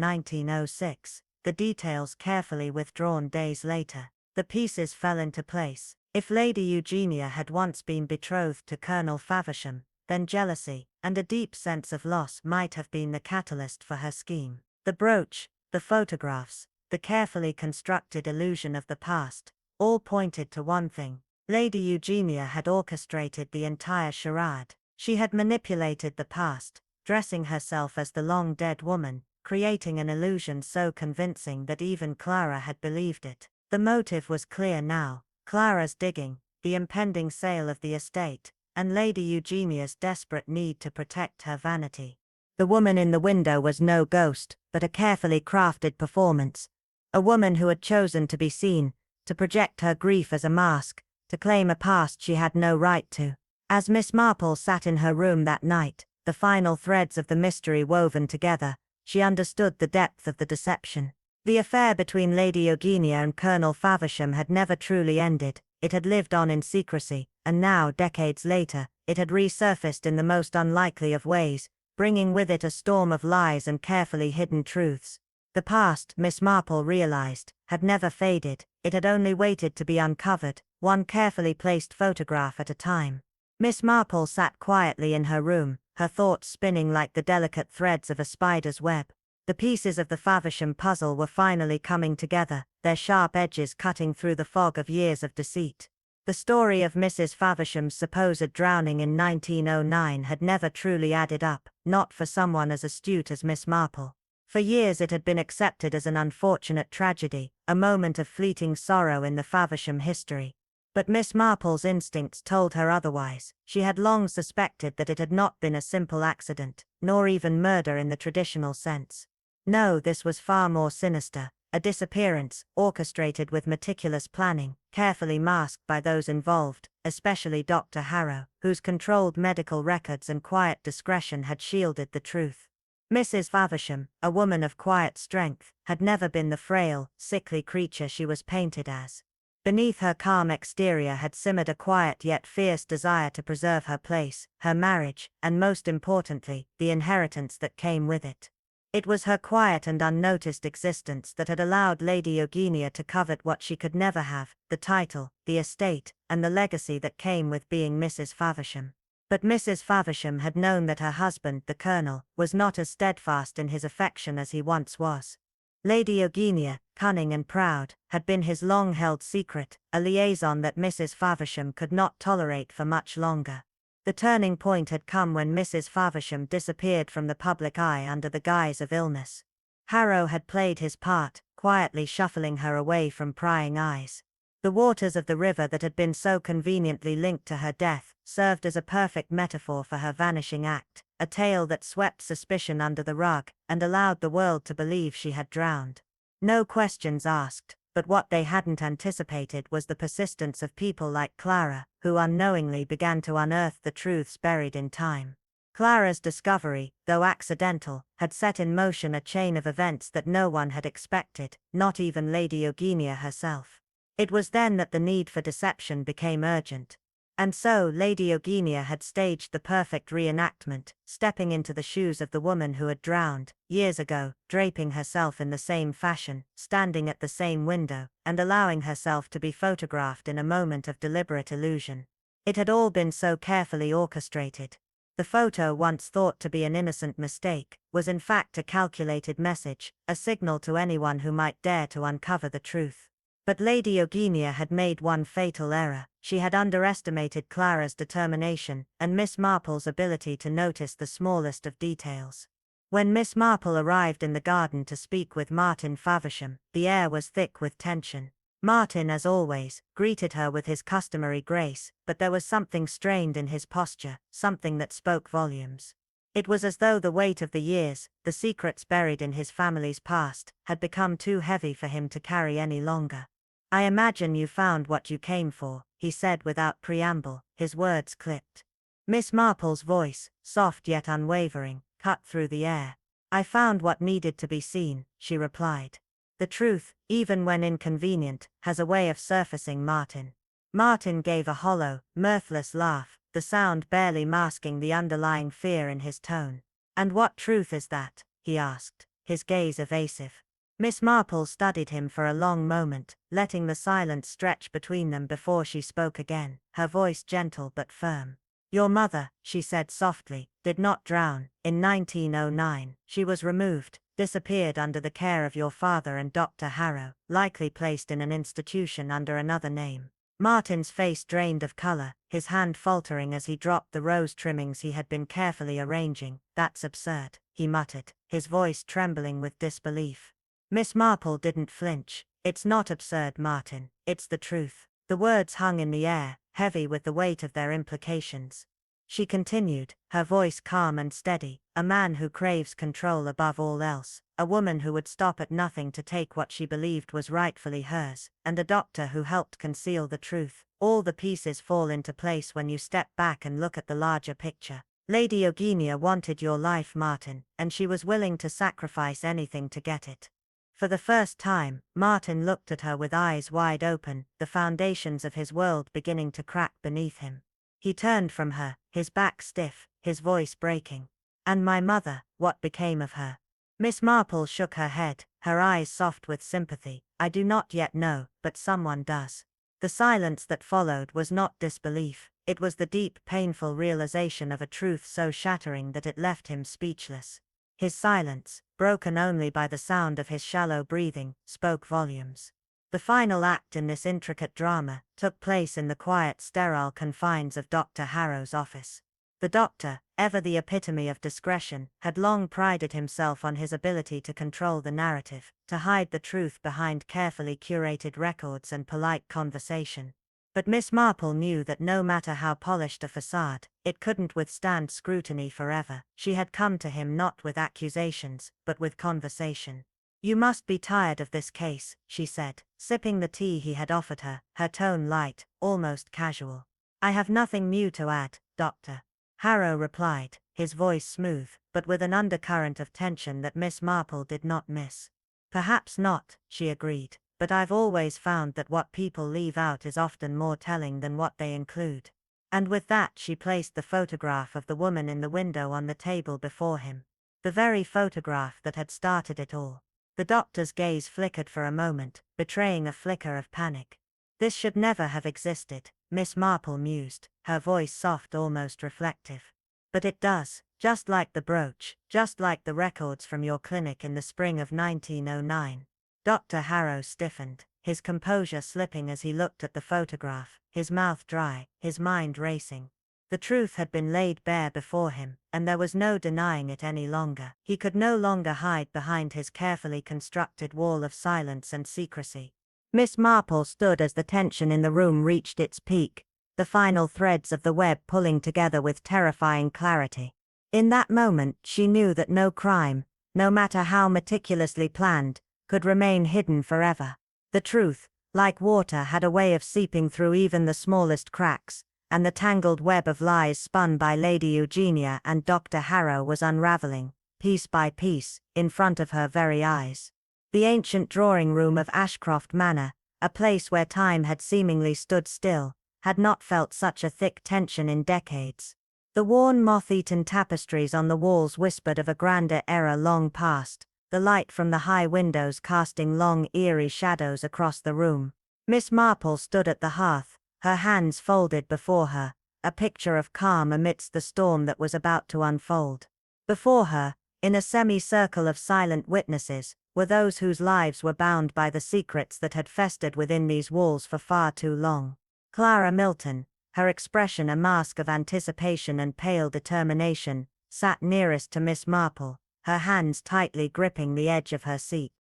1906, the details carefully withdrawn days later. The pieces fell into place. If Lady Eugenia had once been betrothed to Colonel Faversham, then jealousy, and a deep sense of loss might have been the catalyst for her scheme. The brooch, the photographs, the carefully constructed illusion of the past, all pointed to one thing. Lady Eugenia had orchestrated the entire charade. She had manipulated the past, dressing herself as the long-dead woman, creating an illusion so convincing that even Clara had believed it. The motive was clear now: Clara's digging, the impending sale of the estate, and Lady Eugenia's desperate need to protect her vanity. The woman in the window was no ghost, but a carefully crafted performance. A woman who had chosen to be seen, to project her grief as a mask, to claim a past she had no right to. As Miss Marple sat in her room that night, the final threads of the mystery woven together, she understood the depth of the deception. The affair between Lady Eugenia and Colonel Faversham had never truly ended. It had lived on in secrecy, and now, decades later, it had resurfaced in the most unlikely of ways, bringing with it a storm of lies and carefully hidden truths. The past, Miss Marple realized, had never faded. It had only waited to be uncovered, one carefully placed photograph at a time. Miss Marple sat quietly in her room, her thoughts spinning like the delicate threads of a spider's web. The pieces of the Faversham puzzle were finally coming together, their sharp edges cutting through the fog of years of deceit. The story of Mrs. Faversham's supposed drowning in 1909 had never truly added up, not for someone as astute as Miss Marple. For years it had been accepted as an unfortunate tragedy, a moment of fleeting sorrow in the Faversham history. But Miss Marple's instincts told her otherwise. She had long suspected that it had not been a simple accident, nor even murder in the traditional sense. No, this was far more sinister, a disappearance, orchestrated with meticulous planning, carefully masked by those involved, especially Dr. Harrow, whose controlled medical records and quiet discretion had shielded the truth. Mrs. Faversham, a woman of quiet strength, had never been the frail, sickly creature she was painted as. Beneath her calm exterior had simmered a quiet yet fierce desire to preserve her place, her marriage, and most importantly, the inheritance that came with it. It was her quiet and unnoticed existence that had allowed Lady Eugenia to covet what she could never have, the title, the estate, and the legacy that came with being Mrs. Faversham. But Mrs. Faversham had known that her husband, the Colonel, was not as steadfast in his affection as he once was. Lady Eugenia, cunning and proud, had been his long-held secret, a liaison that Mrs. Faversham could not tolerate for much longer. The turning point had come when Mrs. Faversham disappeared from the public eye under the guise of illness. Harrow had played his part, quietly shuffling her away from prying eyes. The waters of the river that had been so conveniently linked to her death served as a perfect metaphor for her vanishing act, a tale that swept suspicion under the rug and allowed the world to believe she had drowned. No questions asked, but what they hadn't anticipated was the persistence of people like Clara, who unknowingly began to unearth the truths buried in time. Clara's discovery, though accidental, had set in motion a chain of events that no one had expected, not even Lady Eugenia herself. It was then that the need for deception became urgent. And so Lady Eugenia had staged the perfect reenactment, stepping into the shoes of the woman who had drowned, years ago, draping herself in the same fashion, standing at the same window, and allowing herself to be photographed in a moment of deliberate illusion. It had all been so carefully orchestrated. The photo, once thought to be an innocent mistake, was in fact a calculated message, a signal to anyone who might dare to uncover the truth. But Lady Eugenia had made one fatal error. She had underestimated Clara's determination and Miss Marple's ability to notice the smallest of details. When Miss Marple arrived in the garden to speak with Martin Faversham, the air was thick with tension. Martin, as always, greeted her with his customary grace, but there was something strained in his posture, something that spoke volumes. It was as though the weight of the years, the secrets buried in his family's past, had become too heavy for him to carry any longer. "I imagine you found what you came for," he said without preamble, his words clipped. Miss Marple's voice, soft yet unwavering, cut through the air. "I found what needed to be seen," she replied. "The truth, even when inconvenient, has a way of surfacing, Martin." Martin gave a hollow, mirthless laugh, the sound barely masking the underlying fear in his tone. "And what truth is that?" he asked, his gaze evasive. Miss Marple studied him for a long moment, letting the silence stretch between them before she spoke again, her voice gentle but firm. "Your mother," she said softly, "did not drown. In 1909, she was removed, disappeared under the care of your father and Dr. Harrow, likely placed in an institution under another name." Martin's face drained of color, his hand faltering as he dropped the rose trimmings he had been carefully arranging. "That's absurd," he muttered, his voice trembling with disbelief. Miss Marple didn't flinch. "It's not absurd, Martin, it's the truth." The words hung in the air, heavy with the weight of their implications. She continued, her voice calm and steady, "A man who craves control above all else, a woman who would stop at nothing to take what she believed was rightfully hers, and a doctor who helped conceal the truth. All the pieces fall into place when you step back and look at the larger picture. Lady Eugenia wanted your life, Martin, and she was willing to sacrifice anything to get it." For the first time, Martin looked at her with eyes wide open, the foundations of his world beginning to crack beneath him. He turned from her, his back stiff, his voice breaking. "And my mother, what became of her?" Miss Marple shook her head, her eyes soft with sympathy. "I do not yet know, but someone does." The silence that followed was not disbelief, it was the deep, painful realization of a truth so shattering that it left him speechless. His silence, broken only by the sound of his shallow breathing, spoke volumes. The final act in this intricate drama took place in the quiet, sterile confines of Dr. Harrow's office. The doctor, ever the epitome of discretion, had long prided himself on his ability to control the narrative, to hide the truth behind carefully curated records and polite conversation. But Miss Marple knew that no matter how polished a facade, it couldn't withstand scrutiny forever. She had come to him not with accusations, but with conversation. "You must be tired of this case," she said, sipping the tea he had offered her, her tone light, almost casual. "I have nothing new to add, Doctor," Harrow replied, his voice smooth, but with an undercurrent of tension that Miss Marple did not miss. "Perhaps not," she agreed, "but I've always found that what people leave out is often more telling than what they include." And with that she placed the photograph of the woman in the window on the table before him. The very photograph that had started it all. The doctor's gaze flickered for a moment, betraying a flicker of panic. "This should never have existed," Miss Marple mused, her voice soft, almost reflective. "But it does, just like the brooch, just like the records from your clinic in the spring of 1909. Dr. Harrow stiffened, his composure slipping as he looked at the photograph, his mouth dry, his mind racing. The truth had been laid bare before him, and there was no denying it any longer. He could no longer hide behind his carefully constructed wall of silence and secrecy. Miss Marple stood as the tension in the room reached its peak, the final threads of the web pulling together with terrifying clarity. In that moment she knew that no crime, no matter how meticulously planned, could remain hidden forever. The truth, like water, had a way of seeping through even the smallest cracks, and the tangled web of lies spun by Lady Eugenia and Dr. Harrow was unraveling, piece by piece, in front of her very eyes. The ancient drawing room of Ashcroft Manor, a place where time had seemingly stood still, had not felt such a thick tension in decades. The worn, moth-eaten tapestries on the walls whispered of a grander era long past, the light from the high windows casting long, eerie shadows across the room. Miss Marple stood at the hearth, her hands folded before her, a picture of calm amidst the storm that was about to unfold. Before her, in a semicircle of silent witnesses, were those whose lives were bound by the secrets that had festered within these walls for far too long. Clara Milton, her expression a mask of anticipation and pale determination, sat nearest to Miss Marple, her hands tightly gripping the edge of her seat.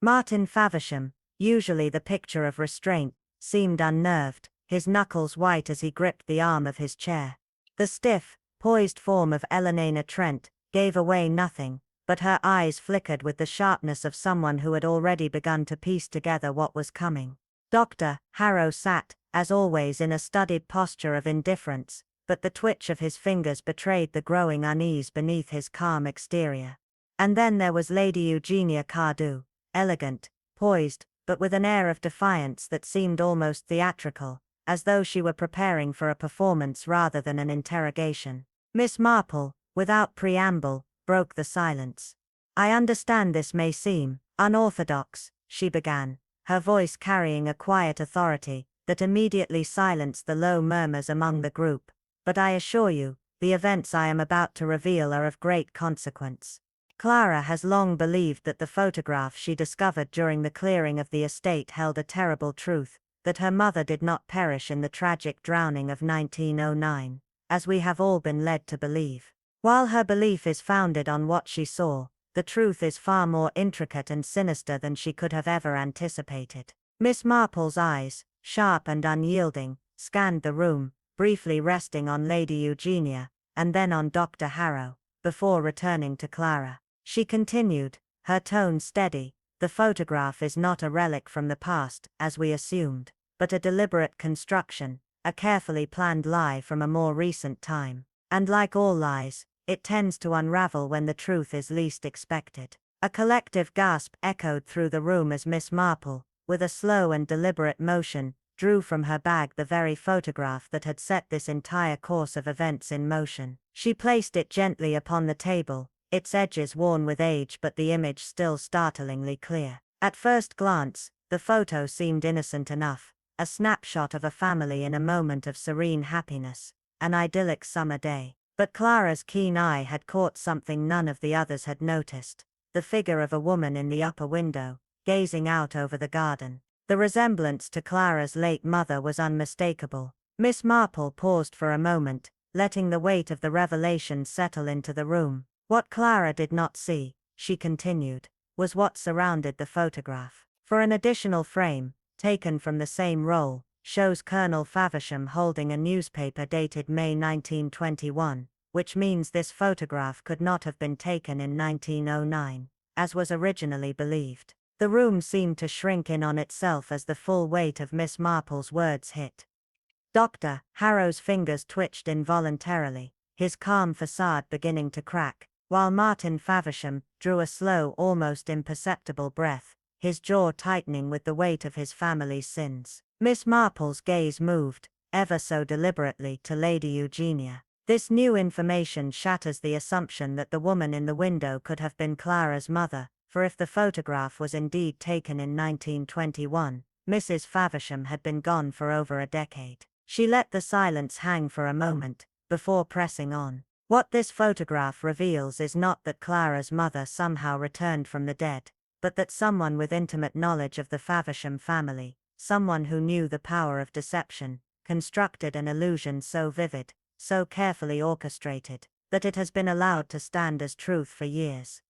Martin Faversham, usually the picture of restraint, seemed unnerved, his knuckles white as he gripped the arm of his chair. The stiff, poised form of Eleanor Trent gave away nothing, but her eyes flickered with the sharpness of someone who had already begun to piece together what was coming. Dr. Harrow sat, as always, in a studied posture of indifference, but the twitch of his fingers betrayed the growing unease beneath his calm exterior. And then there was Lady Eugenia Cardew, elegant, poised, but with an air of defiance that seemed almost theatrical, as though she were preparing for a performance rather than an interrogation. Miss Marple, without preamble, broke the silence. "I understand this may seem unorthodox," she began, her voice carrying a quiet authority that immediately silenced the low murmurs among the group, "but I assure you, the events I am about to reveal are of great consequence. Clara has long believed that the photograph she discovered during the clearing of the estate held a terrible truth, that her mother did not perish in the tragic drowning of 1909, as we have all been led to believe. While her belief is founded on what she saw, the truth is far more intricate and sinister than she could have ever anticipated." Miss Marple's eyes, sharp and unyielding, scanned the room, briefly resting on Lady Eugenia, and then on Dr. Harrow, before returning to Clara. She continued, her tone steady, "The photograph is not a relic from the past, as we assumed, but a deliberate construction, a carefully planned lie from a more recent time. And like all lies, it tends to unravel when the truth is least expected." A collective gasp echoed through the room as Miss Marple, with a slow and deliberate motion, drew from her bag the very photograph that had set this entire course of events in motion. She placed it gently upon the table, its edges worn with age but the image still startlingly clear. At first glance, the photo seemed innocent enough, a snapshot of a family in a moment of serene happiness, an idyllic summer day. But Clara's keen eye had caught something none of the others had noticed: the figure of a woman in the upper window, gazing out over the garden. The resemblance to Clara's late mother was unmistakable. Miss Marple paused for a moment, letting the weight of the revelation settle into the room. What Clara did not see, she continued, was what surrounded the photograph. For an additional frame, taken from the same roll, shows Colonel Faversham holding a newspaper dated May 1921, which means this photograph could not have been taken in 1909, as was originally believed. The room seemed to shrink in on itself as the full weight of Miss Marple's words hit. Dr. Harrow's fingers twitched involuntarily, his calm facade beginning to crack, while Martin Faversham drew a slow, almost imperceptible breath, his jaw tightening with the weight of his family's sins. Miss Marple's gaze moved, ever so deliberately, to Lady Eugenia. This new information shatters the assumption that the woman in the window could have been Clara's mother, for if the photograph was indeed taken in 1921, Mrs. Faversham had been gone for over a decade. She let the silence hang for a moment, before pressing on. "What this photograph reveals is not that Clara's mother somehow returned from the dead, but that someone with intimate knowledge of the Faversham family, someone who knew the power of deception, constructed an illusion so vivid, so carefully orchestrated, that it has been allowed to stand as truth for years."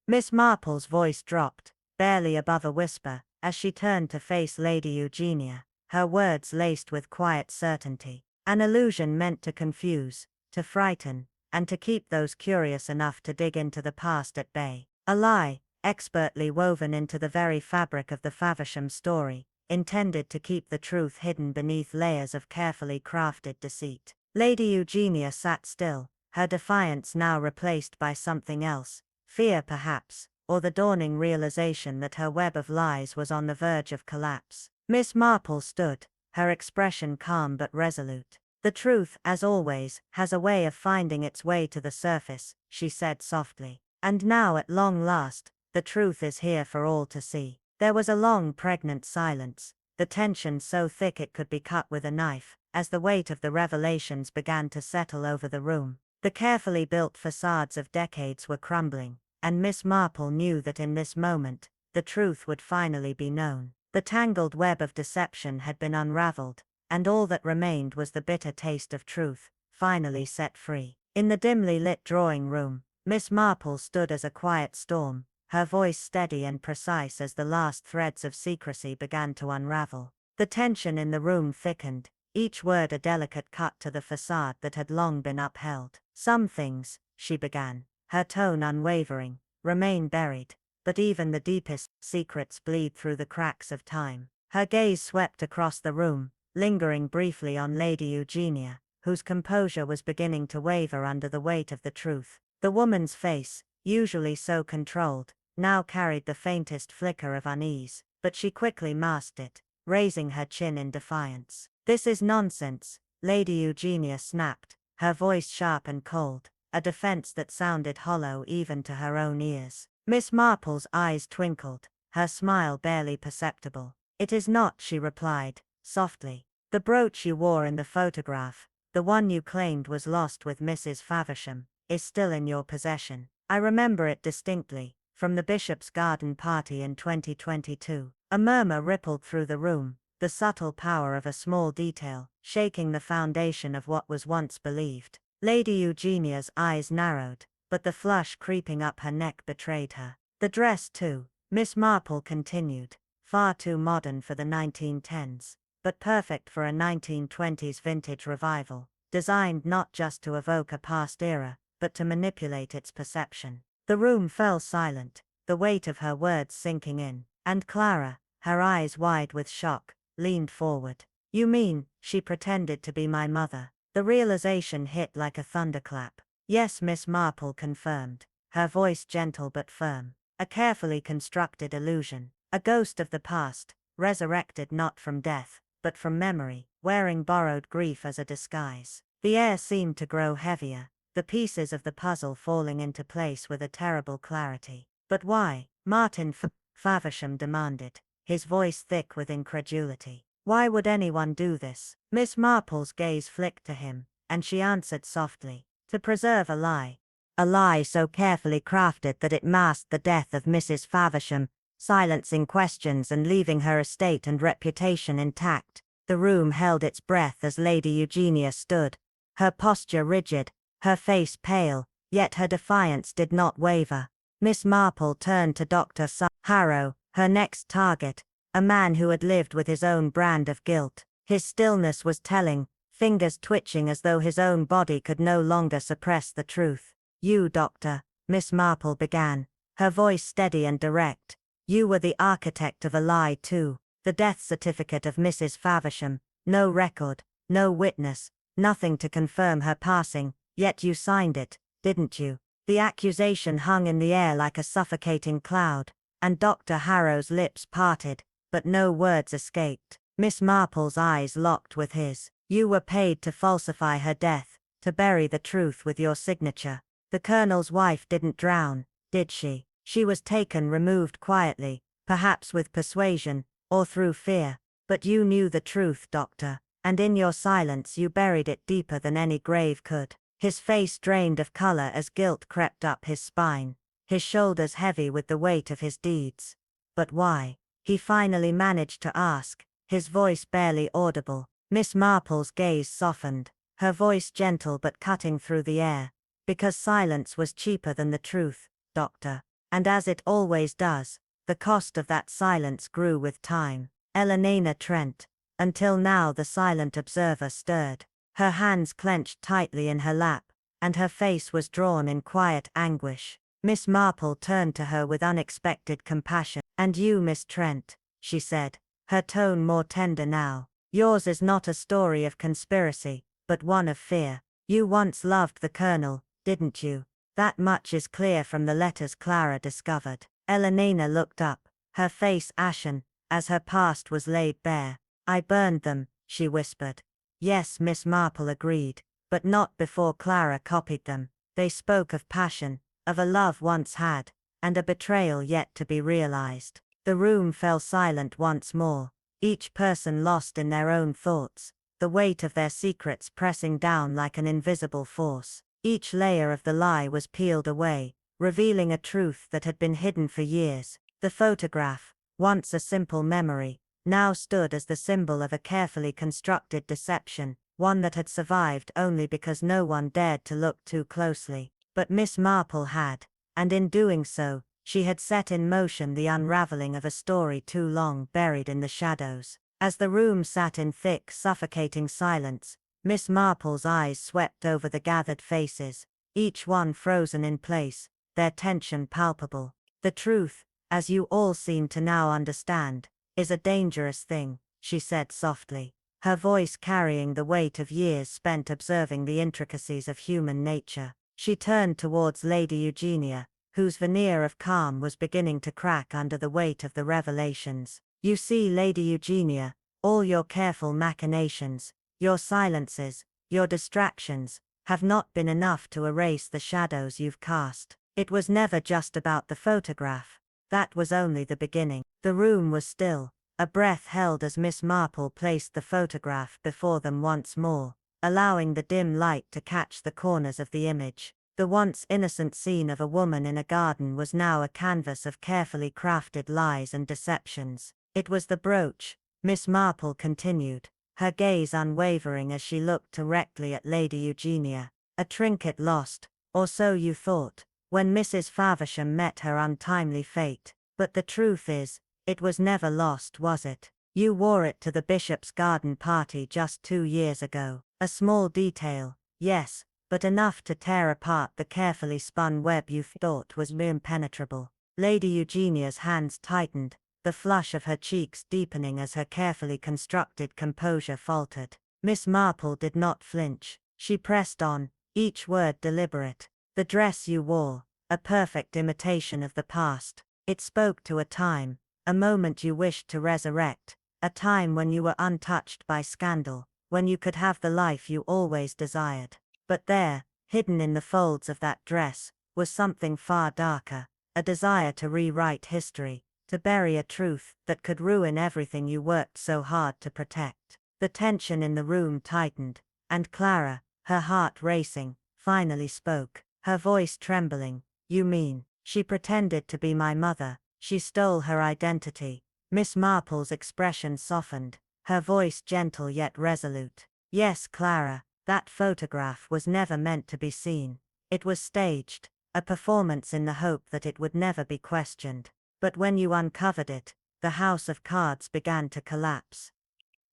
Miss Marple's voice dropped, barely above a whisper, as she turned to face Lady Eugenia, her words laced with quiet certainty. "An illusion meant to confuse, to frighten, and to keep those curious enough to dig into the past at bay. A lie, expertly woven into the very fabric of the Faversham story, intended to keep the truth hidden beneath layers of carefully crafted deceit." Lady Eugenia sat still, her defiance now replaced by something else, fear perhaps, or the dawning realization that her web of lies was on the verge of collapse. Miss Marple stood, her expression calm but resolute. "The truth, as always, has a way of finding its way to the surface," she said softly. "And now at long last, the truth is here for all to see." There was a long pregnant silence, the tension so thick it could be cut with a knife, as the weight of the revelations began to settle over the room. The carefully built facades of decades were crumbling, and Miss Marple knew that in this moment, the truth would finally be known. The tangled web of deception had been unraveled, and all that remained was the bitter taste of truth, finally set free. In the dimly lit drawing room, Miss Marple stood as a quiet storm, her voice steady and precise as the last threads of secrecy began to unravel. The tension in the room thickened, each word a delicate cut to the facade that had long been upheld. Some things, she began, her tone unwavering, remain buried, but even the deepest secrets bleed through the cracks of time. Her gaze swept across the room, lingering briefly on Lady Eugenia, whose composure was beginning to waver under the weight of the truth. The woman's face, usually so controlled, now carried the faintest flicker of unease, but she quickly masked it, raising her chin in defiance. "This is nonsense," Lady Eugenia snapped, her voice sharp and cold, a defense that sounded hollow even to her own ears. Miss Marple's eyes twinkled, her smile barely perceptible. "It is not," she replied, softly. "The brooch you wore in the photograph, the one you claimed was lost with Mrs. Faversham, is still in your possession. I remember it distinctly, from the Bishop's garden party in 2022. A murmur rippled through the room, the subtle power of a small detail, shaking the foundation of what was once believed. Lady Eugenia's eyes narrowed, but the flush creeping up her neck betrayed her. "The dress too," Miss Marple continued, "far too modern for the 1910s, but perfect for a 1920s vintage revival, designed not just to evoke a past era, but to manipulate its perception." The room fell silent, the weight of her words sinking in, and Clara, her eyes wide with shock, leaned forward. "You mean, she pretended to be my mother?" The realization hit like a thunderclap. "Yes," Miss Marple confirmed, her voice gentle but firm. "A carefully constructed illusion, a ghost of the past, resurrected not from death, but from memory, wearing borrowed grief as a disguise." The air seemed to grow heavier, the pieces of the puzzle falling into place with a terrible clarity. "But why?" Martin Faversham demanded, his voice thick with incredulity. "Why would anyone do this?" Miss Marple's gaze flicked to him, and she answered softly, "To preserve a lie. A lie so carefully crafted that it masked the death of Mrs. Faversham, silencing questions and leaving her estate and reputation intact." The room held its breath as Lady Eugenia stood, her posture rigid, her face pale, yet her defiance did not waver. Miss Marple turned to Dr. Harrow, her next target, a man who had lived with his own brand of guilt. His stillness was telling, fingers twitching as though his own body could no longer suppress the truth. "You, Doctor," Miss Marple began, her voice steady and direct, "you were the architect of a lie too. The death certificate of Mrs. Faversham, no record, no witness, nothing to confirm her passing, yet you signed it, didn't you?" The accusation hung in the air like a suffocating cloud, and Dr. Harrow's lips parted, but no words escaped. Miss Marple's eyes locked with his. "You were paid to falsify her death, to bury the truth with your signature. The Colonel's wife didn't drown, did she? She was taken, removed quietly, perhaps with persuasion, or through fear. But you knew the truth, Doctor, and in your silence you buried it deeper than any grave could." His face drained of color as guilt crept up his spine, his shoulders heavy with the weight of his deeds. "But why?" he finally managed to ask, his voice barely audible. Miss Marple's gaze softened, her voice gentle but cutting through the air. "Because silence was cheaper than the truth, Doctor. And as it always does, the cost of that silence grew with time." Eleanor Trent. Until now the silent observer stirred. Her hands clenched tightly in her lap, and her face was drawn in quiet anguish. Miss Marple turned to her with unexpected compassion. "And you, Miss Trent," she said, her tone more tender now, "yours is not a story of conspiracy, but one of fear. You once loved the Colonel, didn't you? That much is clear from the letters Clara discovered." Eleanor looked up, her face ashen, as her past was laid bare. "I burned them," she whispered. "Yes," Miss Marple agreed, "but not before Clara copied them. They spoke of passion, of a love once had, and a betrayal yet to be realized." The room fell silent once more, each person lost in their own thoughts, the weight of their secrets pressing down like an invisible force. Each layer of the lie was peeled away, revealing a truth that had been hidden for years. The photograph, once a simple memory, now stood as the symbol of a carefully constructed deception, one that had survived only because no one dared to look too closely. But Miss Marple had, and in doing so, she had set in motion the unraveling of a story too long buried in the shadows. As the room sat in thick, suffocating silence, Miss Marple's eyes swept over the gathered faces, each one frozen in place, their tension palpable. The truth, as you all seem to now understand, is a dangerous thing, she said softly, her voice carrying the weight of years spent observing the intricacies of human nature. She turned towards Lady Eugenia, whose veneer of calm was beginning to crack under the weight of the revelations. You see, Lady Eugenia, all your careful machinations, your silences, your distractions, have not been enough to erase the shadows you've cast. It was never just about the photograph. That was only the beginning. The room was still, a breath held as Miss Marple placed the photograph before them once more, allowing the dim light to catch the corners of the image. The once innocent scene of a woman in a garden was now a canvas of carefully crafted lies and deceptions. It was the brooch, Miss Marple continued, her gaze unwavering as she looked directly at Lady Eugenia. A trinket lost, or so you thought, when Mrs. Faversham met her untimely fate. But the truth is, it was never lost, was it? You wore it to the bishop's garden party just 2 years ago. A small detail, yes, but enough to tear apart the carefully spun web you thought was impenetrable. Lady Eugenia's hands tightened, the flush of her cheeks deepening as her carefully constructed composure faltered. Miss Marple did not flinch. She pressed on, each word deliberate. The dress you wore, a perfect imitation of the past. It spoke to a time, a moment you wished to resurrect, a time when you were untouched by scandal, when you could have the life you always desired. But there, hidden in the folds of that dress, was something far darker, a desire to rewrite history, to bury a truth that could ruin everything you worked so hard to protect. The tension in the room tightened, and Clara, her heart racing, finally spoke, her voice trembling. You mean, she pretended to be my mother, she stole her identity. Miss Marple's expression softened, her voice gentle yet resolute. Yes, Clara, that photograph was never meant to be seen. It was staged, a performance in the hope that it would never be questioned. But when you uncovered it, the house of cards began to collapse.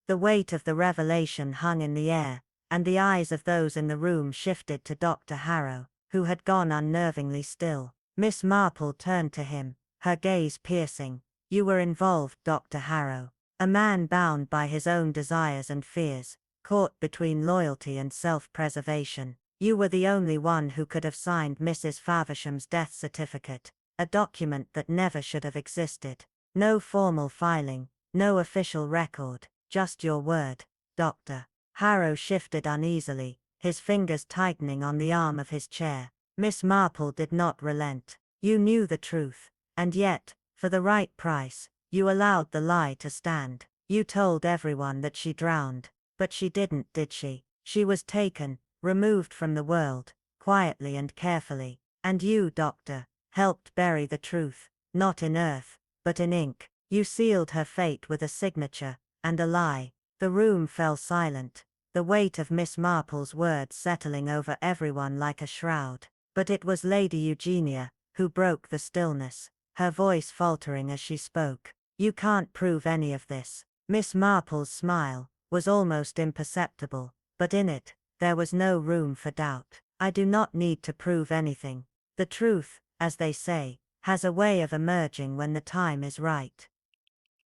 The weight of the revelation hung in the air, and the eyes of those in the room shifted to Dr. Harrow, who had gone unnervingly still. Miss Marple turned to him, her gaze piercing. You were involved, Dr. Harrow. A man bound by his own desires and fears, caught between loyalty and self-preservation. You were the only one who could have signed Mrs. Faversham's death certificate, a document that never should have existed. No formal filing, no official record, just your word, Dr. Harrow shifted uneasily, his fingers tightening on the arm of his chair. Miss Marple did not relent. You knew the truth, and yet, for the right price, you allowed the lie to stand. You told everyone that she drowned. But she didn't, did she? She was taken, removed from the world, quietly and carefully. And you, Doctor, helped bury the truth, not in earth, but in ink. You sealed her fate with a signature, and a lie. The room fell silent, the weight of Miss Marple's words settling over everyone like a shroud. But it was Lady Eugenia who broke the stillness, her voice faltering as she spoke. You can't prove any of this. Miss Marple's smile was almost imperceptible, but in it, there was no room for doubt. I do not need to prove anything. The truth, as they say, has a way of emerging when the time is right.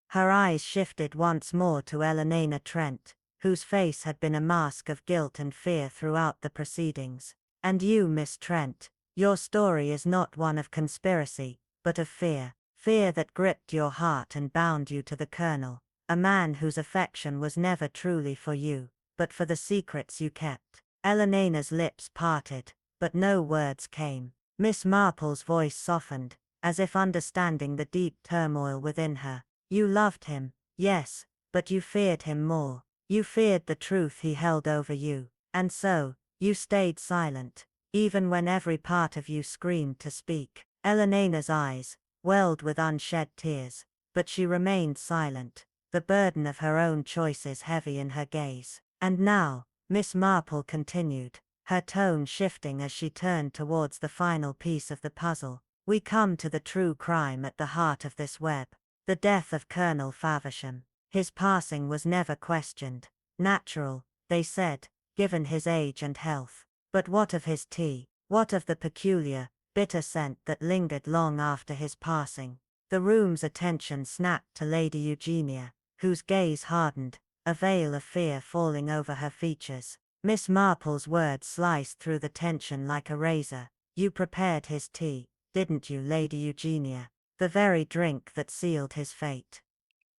Her eyes shifted once more to Eleanor Trent, whose face had been a mask of guilt and fear throughout the proceedings. And you, Miss Trent, your story is not one of conspiracy, but of fear. Fear that gripped your heart and bound you to the Colonel, a man whose affection was never truly for you, but for the secrets you kept. Eleanor's lips parted, but no words came. Miss Marple's voice softened, as if understanding the deep turmoil within her. You loved him, yes, but you feared him more. You feared the truth he held over you, and so, you stayed silent, even when every part of you screamed to speak. Elena's eyes welled with unshed tears, but she remained silent, the burden of her own choices heavy in her gaze. And now, Miss Marple continued, her tone shifting as she turned towards the final piece of the puzzle, we come to the true crime at the heart of this web. The death of Colonel Faversham. His passing was never questioned. Natural, they said, given his age and health. But what of his tea? What of the peculiar, bitter scent that lingered long after his passing? The room's attention snapped to Lady Eugenia, whose gaze hardened, a veil of fear falling over her features. Miss Marple's words sliced through the tension like a razor. You prepared his tea, didn't you, Lady Eugenia? The very drink that sealed his fate.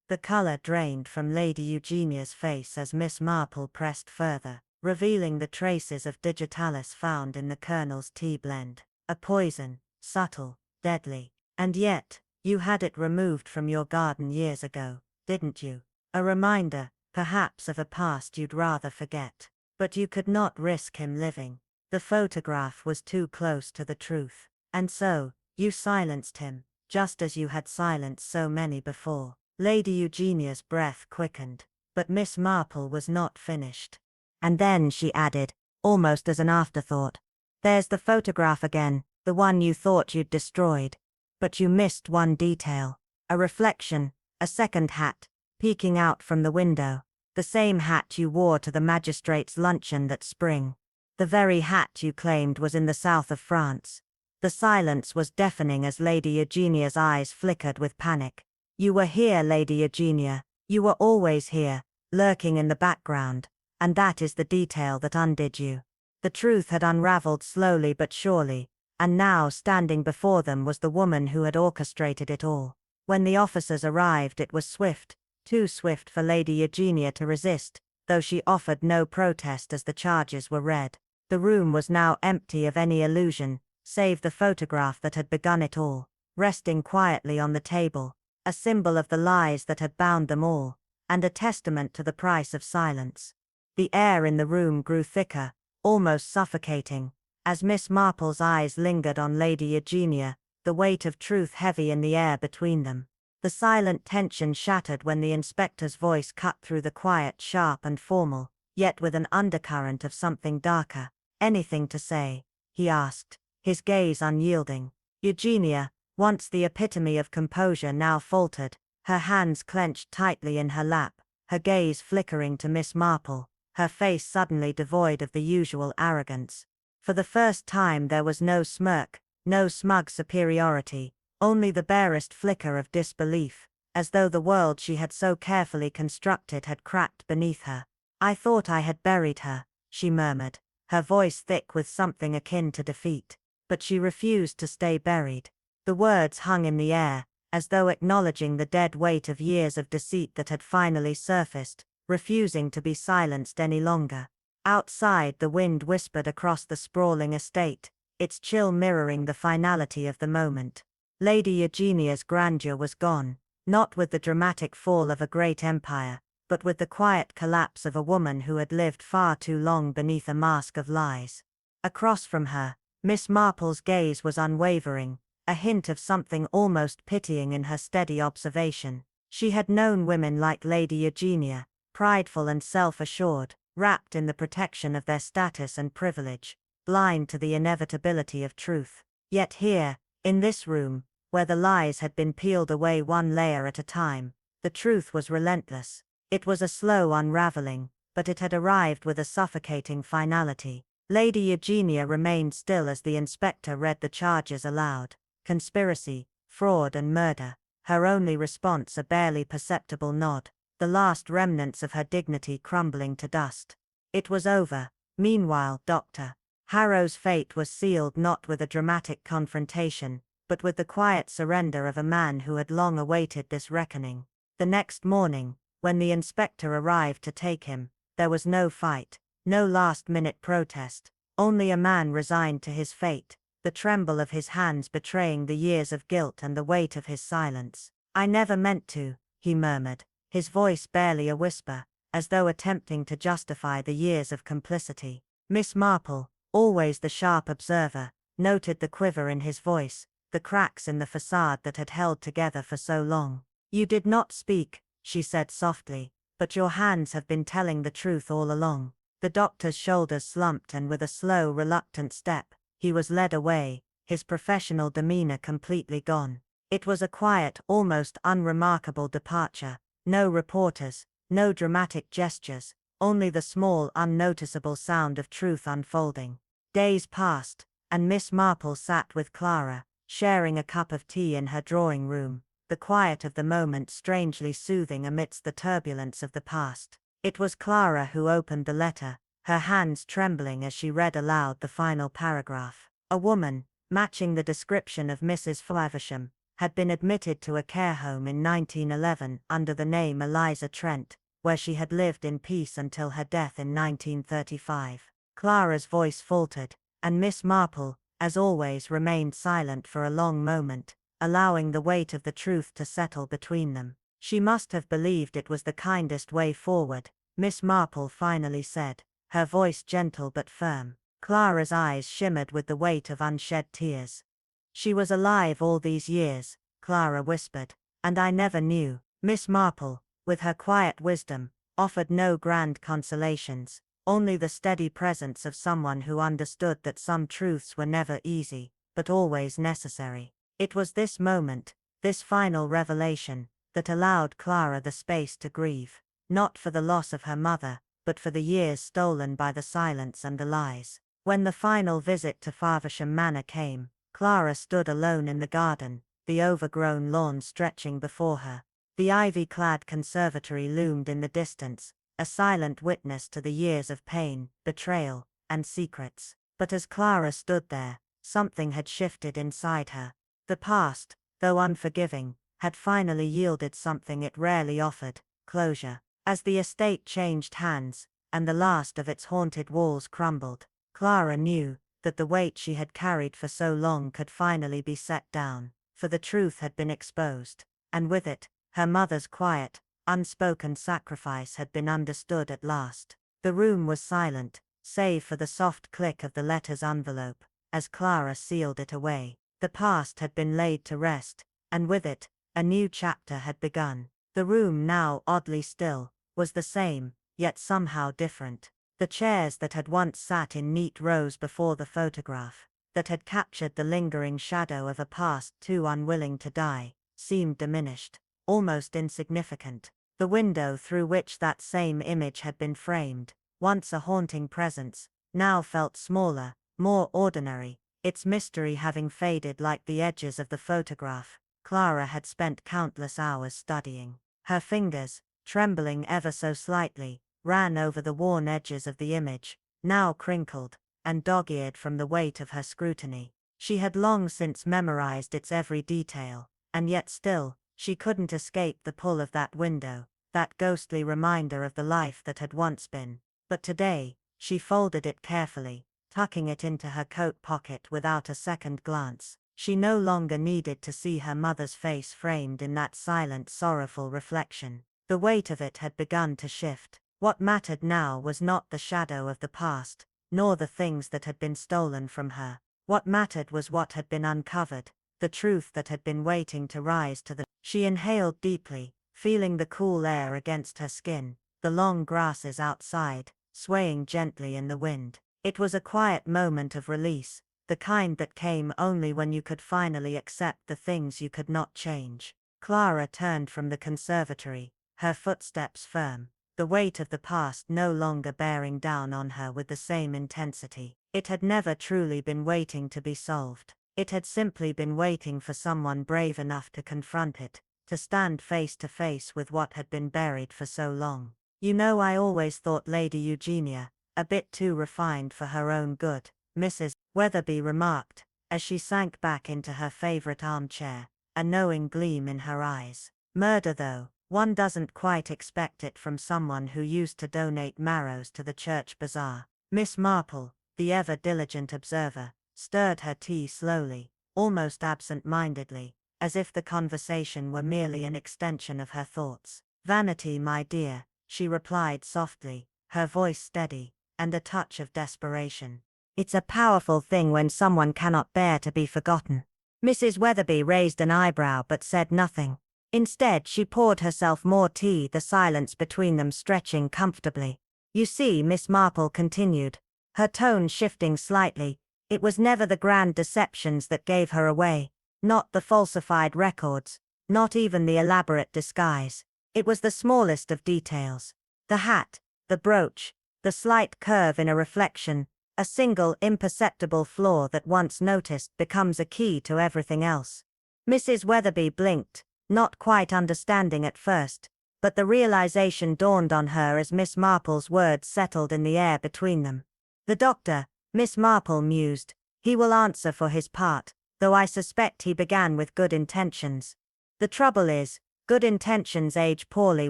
The color drained from Lady Eugenia's face as Miss Marple pressed further, revealing the traces of digitalis found in the Colonel's tea blend. A poison, subtle, deadly. And yet, you had it removed from your garden years ago, didn't you? A reminder, perhaps, of a past you'd rather forget. But you could not risk him living. The photograph was too close to the truth. And so, you silenced him, just as you had silenced so many before. Lady Eugenia's breath quickened, but Miss Marple was not finished. And then she added, almost as an afterthought, there's the photograph again, the one you thought you'd destroyed. But you missed one detail. A reflection, a second hat, peeking out from the window. The same hat you wore to the magistrate's luncheon that spring. The very hat you claimed was in the south of France. The silence was deafening as Lady Eugenia's eyes flickered with panic. You were here, Lady Eugenia. You were always here, lurking in the background, and that is the detail that undid you. The truth had unraveled slowly but surely, and now standing before them was the woman who had orchestrated it all. When the officers arrived, it was swift, too swift for Lady Eugenia to resist, though she offered no protest as the charges were read. The room was now empty of any illusion, save the photograph that had begun it all, resting quietly on the table, a symbol of the lies that had bound them all, and a testament to the price of silence. The air in the room grew thicker, almost suffocating, as Miss Marple's eyes lingered on Lady Eugenia, the weight of truth heavy in the air between them. The silent tension shattered when the inspector's voice cut through the quiet, sharp and formal, yet with an undercurrent of something darker. Anything to say? He asked, his gaze unyielding. Eugenia, once the epitome of composure, now faltered, her hands clenched tightly in her lap, her gaze flickering to Miss Marple, her face suddenly devoid of the usual arrogance. For the first time there was no smirk, no smug superiority, only the barest flicker of disbelief, as though the world she had so carefully constructed had cracked beneath her. I thought I had buried her, she murmured, her voice thick with something akin to defeat. But she refused to stay buried. The words hung in the air, as though acknowledging the dead weight of years of deceit that had finally surfaced, refusing to be silenced any longer. Outside, the wind whispered across the sprawling estate, its chill mirroring the finality of the moment. Lady Eugenia's grandeur was gone, not with the dramatic fall of a great empire, but with the quiet collapse of a woman who had lived far too long beneath a mask of lies. Across from her, Miss Marple's gaze was unwavering, a hint of something almost pitying in her steady observation. She had known women like Lady Eugenia, prideful and self-assured, wrapped in the protection of their status and privilege, blind to the inevitability of truth. Yet here, in this room, where the lies had been peeled away one layer at a time, the truth was relentless. It was a slow unraveling, but it had arrived with a suffocating finality. Lady Eugenia remained still as the inspector read the charges aloud: conspiracy, fraud and murder. Her only response a barely perceptible nod, the last remnants of her dignity crumbling to dust. It was over. Meanwhile, Dr. Harrow's fate was sealed not with a dramatic confrontation, but with the quiet surrender of a man who had long awaited this reckoning. The next morning, when the inspector arrived to take him, there was no fight, no last-minute protest, only a man resigned to his fate, the tremble of his hands betraying the years of guilt and the weight of his silence. "I never meant to," he murmured, his voice barely a whisper, as though attempting to justify the years of complicity. Miss Marple, always the sharp observer, noted the quiver in his voice, the cracks in the facade that had held together for so long. "You did not speak," she said softly, "but your hands have been telling the truth all along." The doctor's shoulders slumped, and with a slow, reluctant step, he was led away, his professional demeanor completely gone. It was a quiet, almost unremarkable departure. No reporters, no dramatic gestures, only the small, unnoticeable sound of truth unfolding. Days passed, and Miss Marple sat with Clara, sharing a cup of tea in her drawing room, the quiet of the moment strangely soothing amidst the turbulence of the past. It was Clara who opened the letter, her hands trembling as she read aloud the final paragraph. A woman, matching the description of Mrs. Faversham, had been admitted to a care home in 1911 under the name Eliza Trent, where she had lived in peace until her death in 1935. Clara's voice faltered, and Miss Marple, as always, remained silent for a long moment, allowing the weight of the truth to settle between them. "She must have believed it was the kindest way forward," Miss Marple finally said, her voice gentle but firm. Clara's eyes shimmered with the weight of unshed tears. "She was alive all these years," Clara whispered, "and I never knew." Miss Marple, with her quiet wisdom, offered no grand consolations, only the steady presence of someone who understood that some truths were never easy, but always necessary. It was this moment, this final revelation, that allowed Clara the space to grieve, not for the loss of her mother, but for the years stolen by the silence and the lies. When the final visit to Faversham Manor came, Clara stood alone in the garden, the overgrown lawn stretching before her. The ivy-clad conservatory loomed in the distance, a silent witness to the years of pain, betrayal, and secrets. But as Clara stood there, something had shifted inside her. The past, though unforgiving, had finally yielded something it rarely offered: closure. As the estate changed hands, and the last of its haunted walls crumbled, Clara knew that the weight she had carried for so long could finally be set down, for the truth had been exposed, and with it, her mother's quiet, unspoken sacrifice had been understood at last. The room was silent, save for the soft click of the letter's envelope, as Clara sealed it away. The past had been laid to rest, and with it, a new chapter had begun. The room, now oddly still, was the same, yet somehow different. The chairs that had once sat in neat rows before the photograph, that had captured the lingering shadow of a past too unwilling to die, seemed diminished, almost insignificant. The window through which that same image had been framed, once a haunting presence, now felt smaller, more ordinary, its mystery having faded like the edges of the photograph Clara had spent countless hours studying. Her fingers, trembling ever so slightly, ran over the worn edges of the image, now crinkled and dog-eared from the weight of her scrutiny. She had long since memorized its every detail, and yet still, she couldn't escape the pull of that window, that ghostly reminder of the life that had once been. But today, she folded it carefully, tucking it into her coat pocket without a second glance. She no longer needed to see her mother's face framed in that silent, sorrowful reflection. The weight of it had begun to shift. What mattered now was not the shadow of the past, nor the things that had been stolen from her. What mattered was what had been uncovered, the truth that had been waiting to rise to the... She inhaled deeply, feeling the cool air against her skin, the long grasses outside, swaying gently in the wind. It was a quiet moment of release, the kind that came only when you could finally accept the things you could not change. Clara turned from the conservatory, her footsteps firm, the weight of the past no longer bearing down on her with the same intensity. It had never truly been waiting to be solved. It had simply been waiting for someone brave enough to confront it, to stand face to face with what had been buried for so long. "You know, I always thought Lady Eugenia a bit too refined for her own good," Mrs. Weatherby remarked, as she sank back into her favorite armchair, a knowing gleam in her eyes. "Murder, though, one doesn't quite expect it from someone who used to donate marrows to the church bazaar." Miss Marple, the ever diligent observer, stirred her tea slowly, almost absent-mindedly, as if the conversation were merely an extension of her thoughts. "Vanity, my dear," she replied softly, her voice steady, and a touch of desperation. It's a powerful thing when someone cannot bear to be forgotten. Mrs. Weatherby raised an eyebrow but said nothing. Instead, she poured herself more tea, the silence between them stretching comfortably. You see, Miss Marple continued, her tone shifting slightly, it was never the grand deceptions that gave her away, not the falsified records, not even the elaborate disguise. It was the smallest of details. The hat, the brooch, the slight curve in a reflection, a single imperceptible flaw that once noticed becomes a key to everything else. Mrs. Weatherby blinked, not quite understanding at first, but the realization dawned on her as Miss Marple's words settled in the air between them. The doctor, Miss Marple mused, he will answer for his part, though I suspect he began with good intentions. The trouble is, good intentions age poorly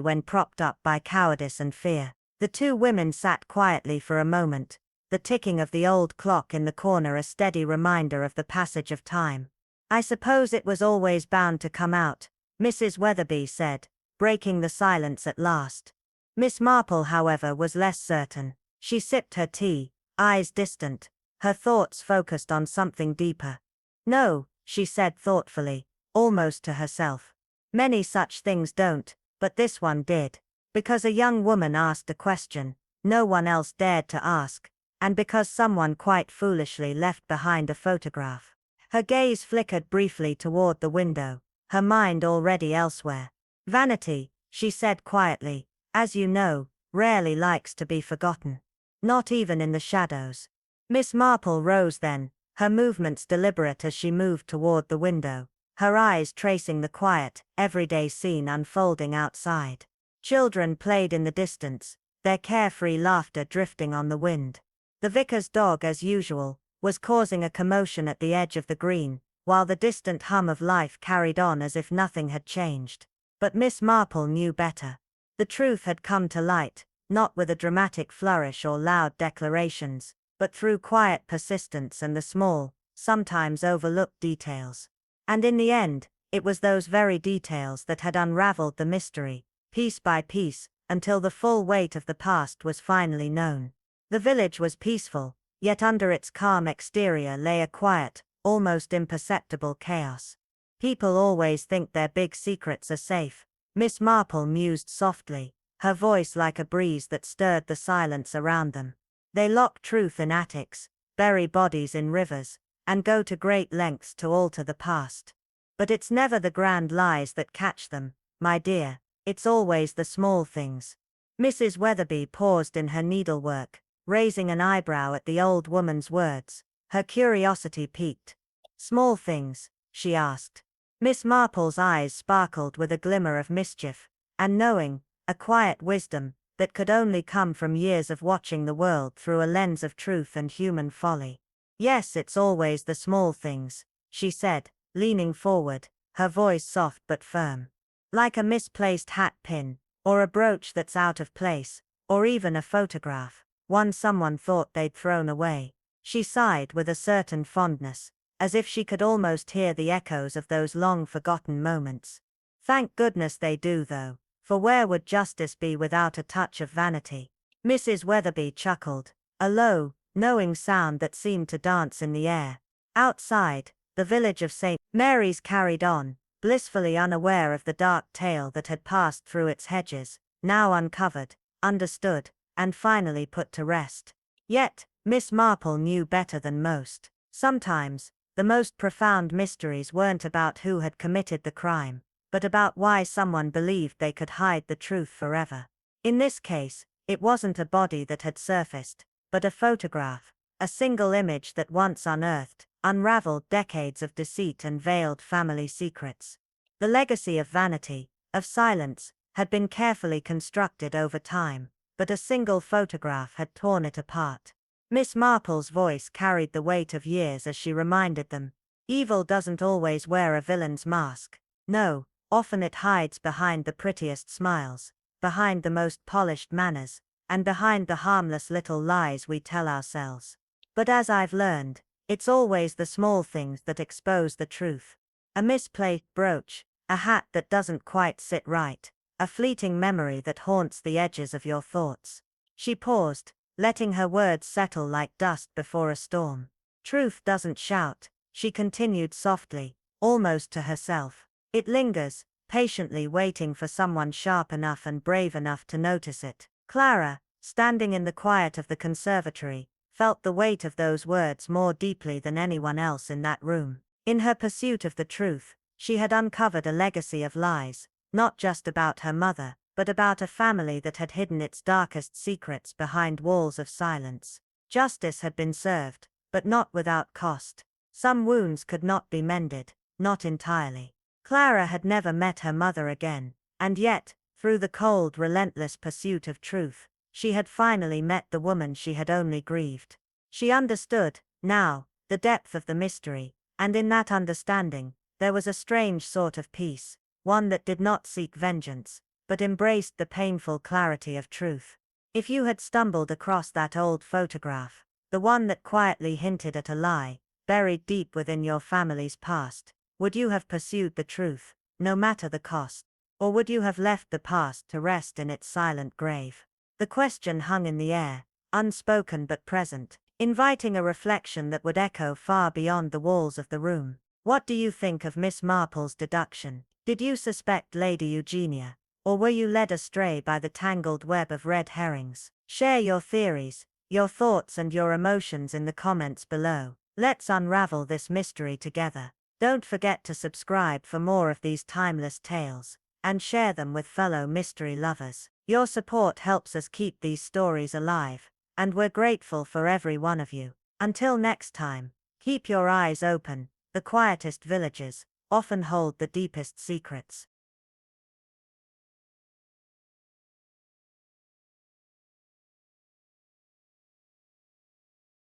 when propped up by cowardice and fear. The two women sat quietly for a moment, the ticking of the old clock in the corner a steady reminder of the passage of time. I suppose it was always bound to come out, Mrs. Weatherby said, breaking the silence at last. Miss Marple, however, was less certain. She sipped her tea, eyes distant, her thoughts focused on something deeper. No, she said thoughtfully, almost to herself. Many such things don't, but this one did. Because a young woman asked a question no one else dared to ask, and because someone quite foolishly left behind a photograph. Her gaze flickered briefly toward the window, her mind already elsewhere. Vanity, she said quietly, as you know, rarely likes to be forgotten. Not even in the shadows. Miss Marple rose then, her movements deliberate as she moved toward the window, her eyes tracing the quiet, everyday scene unfolding outside. Children played in the distance, their carefree laughter drifting on the wind. The vicar's dog, as usual, was causing a commotion at the edge of the green, while the distant hum of life carried on as if nothing had changed. But Miss Marple knew better. The truth had come to light, not with a dramatic flourish or loud declarations, but through quiet persistence and the small, sometimes overlooked details. And in the end, it was those very details that had unraveled the mystery, piece by piece, until the full weight of the past was finally known. The village was peaceful, yet under its calm exterior lay a quiet, almost imperceptible chaos. People always think their big secrets are safe, Miss Marple mused softly, her voice like a breeze that stirred the silence around them. They lock truth in attics, bury bodies in rivers, and go to great lengths to alter the past. But it's never the grand lies that catch them, my dear, it's always the small things. Mrs. Weatherby paused in her needlework, raising an eyebrow at the old woman's words, her curiosity piqued. Small things, she asked. Miss Marple's eyes sparkled with a glimmer of mischief, and knowing, a quiet wisdom, that could only come from years of watching the world through a lens of truth and human folly. Yes, it's always the small things, she said, leaning forward, her voice soft but firm. Like a misplaced hat pin, or a brooch that's out of place, or even a photograph, one someone thought they'd thrown away. She sighed with a certain fondness, as if she could almost hear the echoes of those long-forgotten moments. Thank goodness they do though, for where would justice be without a touch of vanity? Mrs. Weatherby chuckled, a low, knowing sound that seemed to dance in the air. Outside, the village of St. Mary's carried on, blissfully unaware of the dark tale that had passed through its hedges, now uncovered, understood, and finally put to rest. Yet, Miss Marple knew better than most. Sometimes, the most profound mysteries weren't about who had committed the crime, but about why someone believed they could hide the truth forever. In this case, it wasn't a body that had surfaced, but a photograph, a single image that once unearthed, unraveled decades of deceit and veiled family secrets. The legacy of vanity, of silence, had been carefully constructed over time, but a single photograph had torn it apart. Miss Marple's voice carried the weight of years as she reminded them. Evil doesn't always wear a villain's mask. No, often it hides behind the prettiest smiles, behind the most polished manners, and behind the harmless little lies we tell ourselves. But as I've learned, it's always the small things that expose the truth. A misplaced brooch, a hat that doesn't quite sit right, a fleeting memory that haunts the edges of your thoughts. She paused, letting her words settle like dust before a storm. Truth doesn't shout, she continued softly, almost to herself. It lingers, patiently waiting for someone sharp enough and brave enough to notice it. Clara, standing in the quiet of the conservatory, felt the weight of those words more deeply than anyone else in that room. In her pursuit of the truth, she had uncovered a legacy of lies, not just about her mother, but about a family that had hidden its darkest secrets behind walls of silence. Justice had been served, but not without cost. Some wounds could not be mended, not entirely. Clara had never met her mother again, and yet, through the cold, relentless pursuit of truth, she had finally met the woman she had only grieved. She understood, now, the depth of the mystery, and in that understanding, there was a strange sort of peace, one that did not seek vengeance, but embraced the painful clarity of truth. If you had stumbled across that old photograph, the one that quietly hinted at a lie, buried deep within your family's past, would you have pursued the truth, no matter the cost? Or would you have left the past to rest in its silent grave? The question hung in the air, unspoken but present, inviting a reflection that would echo far beyond the walls of the room. What do you think of Miss Marple's deduction? Did you suspect Lady Eugenia? Or were you led astray by the tangled web of red herrings? Share your theories, your thoughts and your emotions in the comments below. Let's unravel this mystery together. Don't forget to subscribe for more of these timeless tales, and share them with fellow mystery lovers. Your support helps us keep these stories alive, and we're grateful for every one of you. Until next time, keep your eyes open. The quietest villages often hold the deepest secrets.